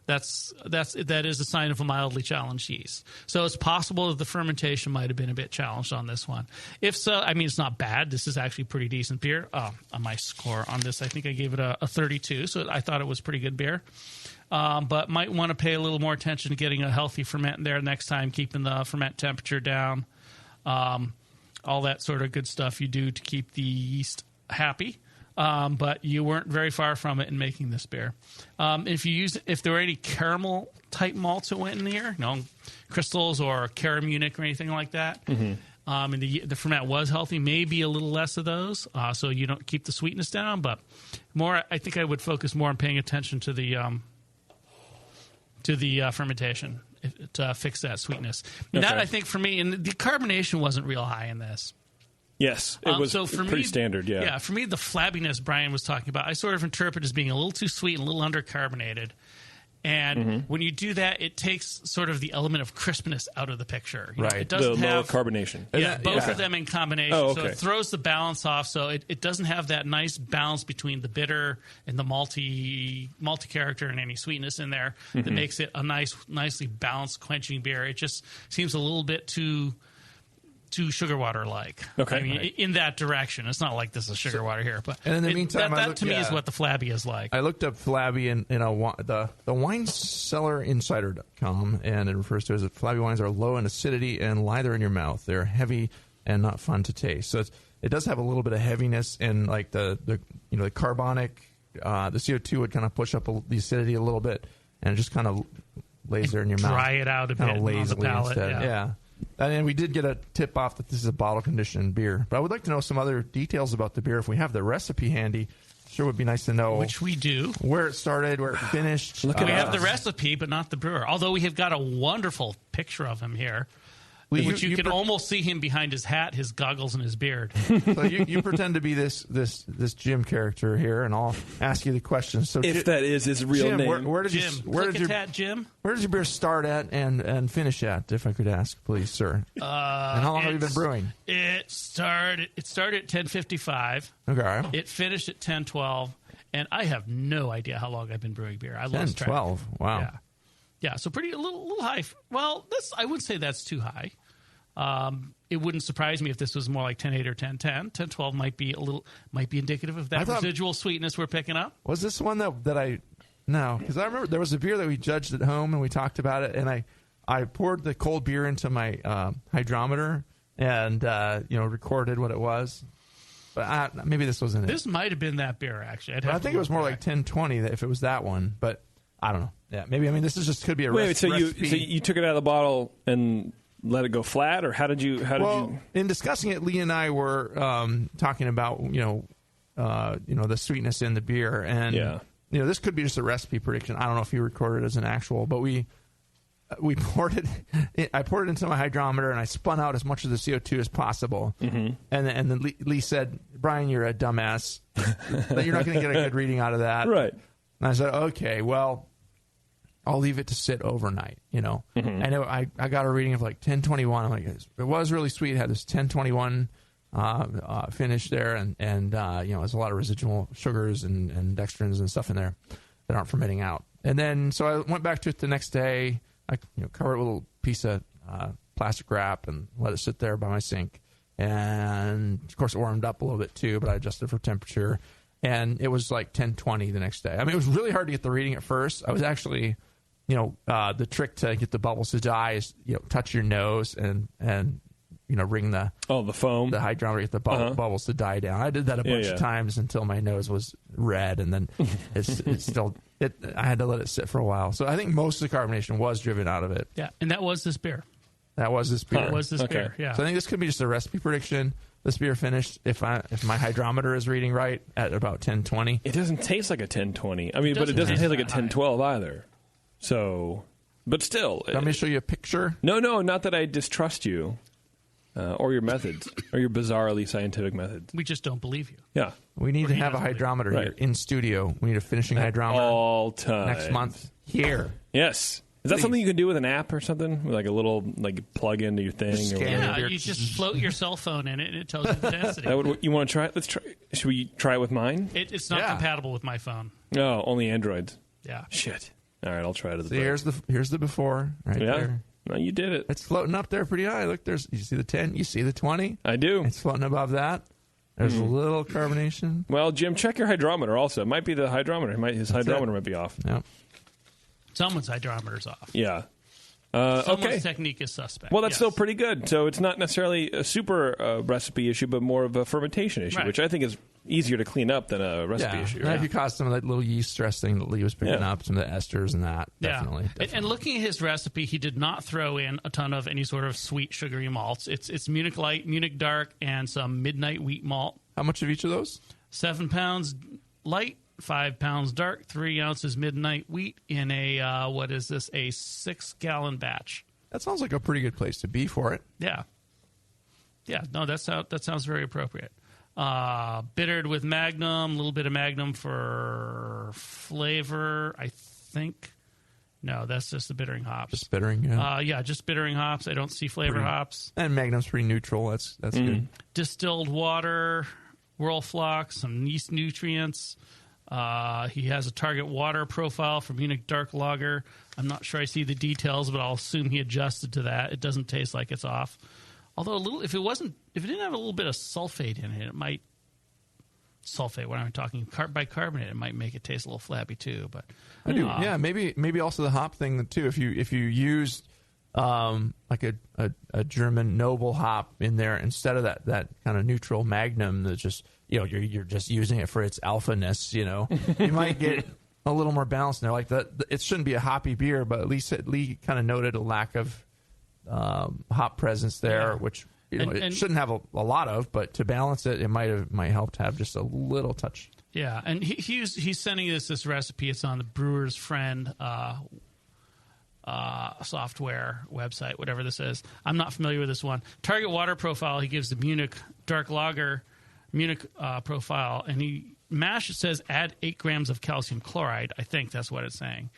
That is a sign of a mildly challenged yeast. So it's possible that the fermentation might have been a bit challenged on this one. If so, I mean, it's not bad. This is actually pretty decent beer. On my score on this, I think I gave it a 32, so I thought it was pretty good beer. But might want to pay a little more attention to getting a healthy ferment there next time, keeping the ferment temperature down, all that sort of good stuff you do to keep the yeast happy. But you weren't very far from it in making this beer. If there were any caramel type malts that went in here, crystals or Caramunic or anything like that, and the ferment was healthy, maybe a little less of those, so you don't keep the sweetness down. But more, I think I would focus more on paying attention to the fermentation to fix that sweetness. Okay. That, I think, for me, and the carbonation wasn't real high in this. Yes, it was pretty standard, yeah. Yeah, for me, the flabbiness Brian was talking about, I sort of interpret as being a little too sweet and a little undercarbonated. And when you do that, it takes sort of the element of crispness out of the picture. Right, it doesn't have carbonation. Yeah, both of them in combination. Oh, okay. So it throws the balance off. So it doesn't have that nice balance between the bitter and the malty character and any sweetness in there that makes it a nicely balanced, quenching beer. It just seems a little bit too sugar water like. Okay. I mean, in that direction. It's not like this is sugar water here, but and in the meantime, that to me is what the flabby is like. I looked up flabby in the WineCellarInsider.com, and it refers to it as flabby wines are low in acidity and lither in your mouth. They're heavy and not fun to taste. So it does have a little bit of heaviness, and like the carbonic, the CO2 would kind of push up the acidity a little bit, and it just kind of lays there in your mouth. Dry it out a bit on the palate. Yeah. And then we did get a tip off that this is a bottle-conditioned beer. But I would like to know some other details about the beer. If we have the recipe handy, sure would be nice to know. Which we do. Where it started, where it finished. We have the recipe, but not the brewer. Although we have got a wonderful picture of him here. Which you can almost see him behind his hat, his goggles, and his beard. So you pretend to be this Jim character here, and I'll ask you the question. So if that is his real Jim, name, where did Jim? Where does your beer start at and finish at? If I could ask, please, sir. And how long have you been brewing? It started at 10:55. Okay. It finished at 10:12, and I have no idea how long I've been brewing beer. I lost track. 10:12. Wow. Yeah. Yeah, so a little high. Well, I wouldn't say that's too high. It wouldn't surprise me if this was more like 10.8 or 10.10. 10.12 might be indicative of that residual sweetness we're picking up. Was this one that no, because I remember there was a beer that we judged at home and we talked about it, and I poured the cold beer into my hydrometer and recorded what it was. But maybe this wasn't it. This might have been that beer, actually. I think it was more like 10.20 if it was that one, but I don't know. Yeah, maybe. I mean, this is just could be a recipe. So you took it out of the bottle and let it go flat, or how did you? In discussing it, Lee and I were talking about the sweetness in the beer, and this could be just a recipe prediction. I don't know if you recorded it as an actual, but we poured it. I poured it into my hydrometer, and I spun out as much of the CO2 as possible. Mm-hmm. And then Lee said, "Brian, you're a dumbass. You're not going to get a good reading out of that." Right. And I said, "Okay, well, I'll leave it to sit overnight." Mm-hmm. And I got a reading of like 10:21. I'm like, it was really sweet. It had this 10:21 finish there, and there's a lot of residual sugars and dextrins and stuff in there that aren't fermenting out. And then so I went back to it the next day. I covered it with a little piece of plastic wrap and let it sit there by my sink. And of course, it warmed up a little bit too, but I adjusted for temperature. And it was like 10:20 the next day. I mean, it was really hard to get the reading at first. I was actually, the trick to get the bubbles to die is, touch your nose and ring the foam, the hydrometer, get the bubbles to die down. I did that a bunch of times until my nose was red, and then I had to let it sit for a while. So I think most of the carbonation was driven out of it. Yeah, and that was this beer. That was this beer. That was this beer. Yeah. So I think this could be just a recipe prediction. This beer finished, if my hydrometer is reading right, at about 10:20. It doesn't taste like a 10:20. I mean, but it doesn't taste like a 10:12 either. So, but still. Let me show you a picture. No, not that I distrust you or your methods or your bizarrely scientific methods. We just don't believe you. Yeah. We need to have a hydrometer here in studio. We need a finishing hydrometer. All time. Next month here. Yes. Is that something you can do with an app or something? Like a little plug into your thing? You just float your cell phone in it and it tells you the density. You want to try it? Let's try. Should we try it with mine? It's not compatible with my phone. No, only Androids. Yeah. Shit. All right, I'll try it. Here's the before right there. No, you did it. It's floating up there pretty high. Look, you see the 10, you see the 20. I do. It's floating above that. There's a little carbonation. Well, Jim, check your hydrometer also. It might be the hydrometer. His hydrometer might be off. Yeah. Someone's hydrometer's off. Yeah. Someone's technique is suspect. Well, that's still pretty good. So it's not necessarily a super recipe issue, but more of a fermentation issue, which I think is easier to clean up than a recipe issue. Yeah, if you caught some of that little yeast stress thing that Lee was picking up, some of the esters and that, definitely. And looking at his recipe, he did not throw in a ton of any sort of sweet, sugary malts. It's Munich Light, Munich Dark, and some Midnight Wheat Malt. How much of each of those? 7 pounds light, 5 pounds dark, 3 ounces Midnight Wheat in a, a 6-gallon batch. That sounds like a pretty good place to be for it. Yeah. Yeah, no, that sounds very appropriate. Bittered with Magnum, a little bit of Magnum for flavor, I think. No, that's just the bittering hops. Just bittering, yeah. Just bittering hops. I don't see flavor hops. And Magnum's pretty neutral. That's good. Distilled water, Whirlflox, some yeast nutrients. He has a target water profile for Munich Dark Lager. I'm not sure I see the details, but I'll assume he adjusted to that. It doesn't taste like it's off. Although if it didn't have a little bit of sulfate in it, it might sulfate. When I'm talking bicarbonate, it might make it taste a little flabby too. But I do, maybe also the hop thing too. If you use like a German noble hop in there instead of that kind of neutral Magnum that's just you're just using it for its alphaness. You might get a little more balanced in there. Like it shouldn't be a hoppy beer, but at least Lee kind of noted a lack of hop presence there, which it shouldn't have a lot of, but to balance it, it might help to have just a little touch. Yeah, and he's sending us this recipe. It's on the Brewer's Friend software website, whatever this is. I'm not familiar with this one. Target water profile, he gives the Munich dark lager profile, and mash, it says add 8 grams of calcium chloride. I think that's what it's saying.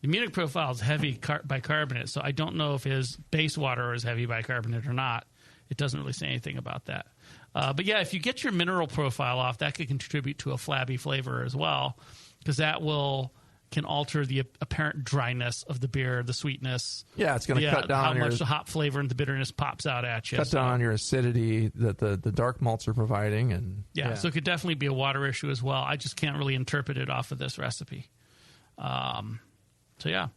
The Munich profile is heavy bicarbonate, so I don't know if his base water is heavy bicarbonate or not. It doesn't really say anything about that. But yeah, if you get your mineral profile off, that could contribute to a flabby flavor as well, because that can alter the apparent dryness of the beer, the sweetness. Yeah, it's going to cut down how much the hop flavor and the bitterness pops out at you. Cut down on your acidity that the dark malts are providing, and so it could definitely be a water issue as well. I just can't really interpret it off of this recipe. So yeah.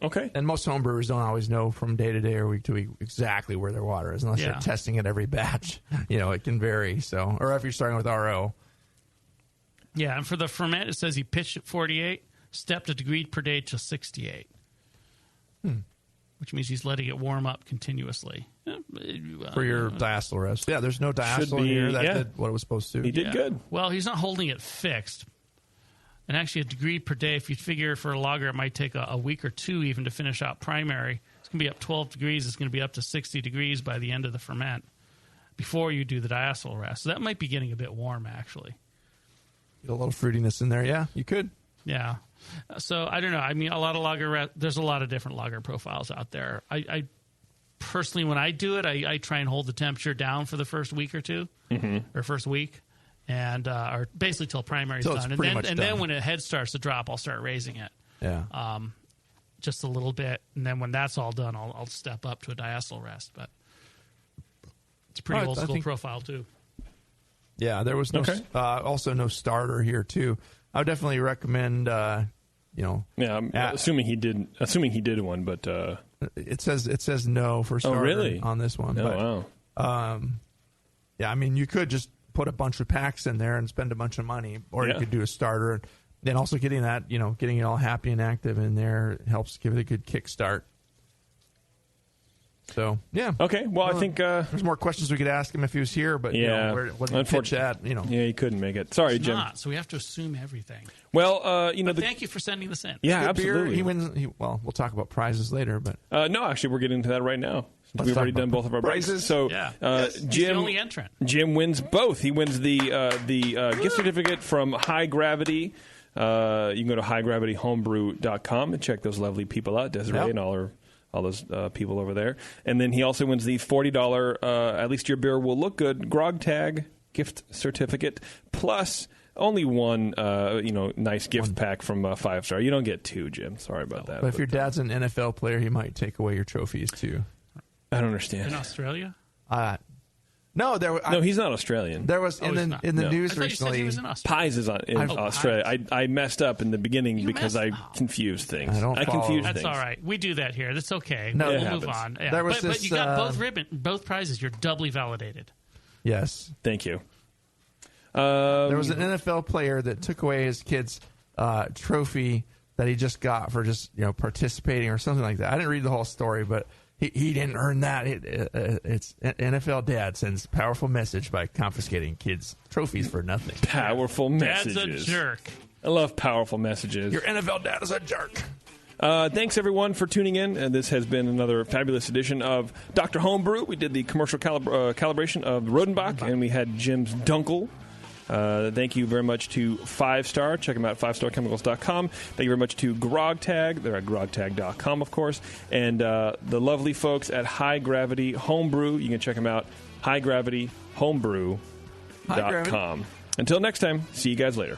Okay. And most homebrewers don't always know from day to day or week to week exactly where their water is, unless they're testing it every batch. It can vary. So, or if you're starting with RO. Yeah, and for the ferment, it says he pitched at 48, stepped a degree per day to 68, which means he's letting it warm up continuously. For your diacetyl rest. Yeah, there's no diacetyl here. That did what it was supposed to. He did good. Well, he's not holding it fixed. And actually, a degree per day, if you figure for a lager, it might take a week or two even to finish out primary. It's going to be up 12 degrees. It's going to be up to 60 degrees by the end of the ferment before you do the diacetyl rest. So that might be getting a bit warm, actually. Get a little fruitiness in there. Yeah, you could. Yeah. So I don't know. I mean, a lot of there's a lot of different lager profiles out there. I personally, when I do it, I try and hold the temperature down for the first week or two, or first week. And or basically till primary's done, and then when the head starts to drop, I'll start raising it. Yeah, just a little bit, and then when that's all done, I'll step up to a diacetyl rest. But it's a pretty old school profile too. Yeah, there was no also no starter here too. I would definitely recommend. I'm assuming he did one, but it says no for starter on this one. Oh, wow. Yeah, I mean you could just put a bunch of packs in there and spend a bunch of money, or you could do a starter. And then also getting that, getting it all happy and active in there helps give it a good kickstart. So, yeah. Okay, well, I think there's more questions we could ask him if he was here, but what unfortunately, yeah, he couldn't make it. Sorry, Jim. So we have to assume everything. Well, thank you for sending this in. Yeah, absolutely. Beer, he wins. We'll talk about prizes later, but no, actually, we're getting into that right now. We've already done both of our prizes. So, Jim, he's the only entrant. Jim wins both. He wins the gift certificate from High Gravity. You can go to highgravityhomebrew.com and check those lovely people out, Desiree and all those people over there. And then he also wins the $40 At Least Your Beer Will Look Good Grog Tag gift certificate, plus only one nice gift pack from 5 Star. You don't get two, Jim. Sorry about that. But if your dad's an NFL player, he might take away your trophies too. I don't understand. In Australia? No, he's not Australian. There was in the news recently. Pies is in Australia. I messed up in the beginning because I confused things. I confused things. That's all right. We do that here. That's okay. No, we'll move on. Yeah. But you got both prizes. You're doubly validated. Yes. Thank you. There was an NFL player that took away his kid's trophy that he just got for just participating or something like that. I didn't read the whole story, but he didn't earn that. It's NFL dad sends powerful message by confiscating kids' trophies for nothing. Powerful messages. Dad's a jerk. I love powerful messages. Your NFL dad is a jerk. Thanks, everyone, for tuning in. This has been another fabulous edition of Dr. Homebrew. We did the commercial calibration of Rodenbach, and we had Jim's Dunkel. Thank you very much to 5 Star. Check them out, 5starchemicals.com. Thank you very much to GrogTag. They're at grogtag.com, of course. And the lovely folks at High Gravity Homebrew. You can check them out, highgravityhomebrew.com. Until next time, see you guys later.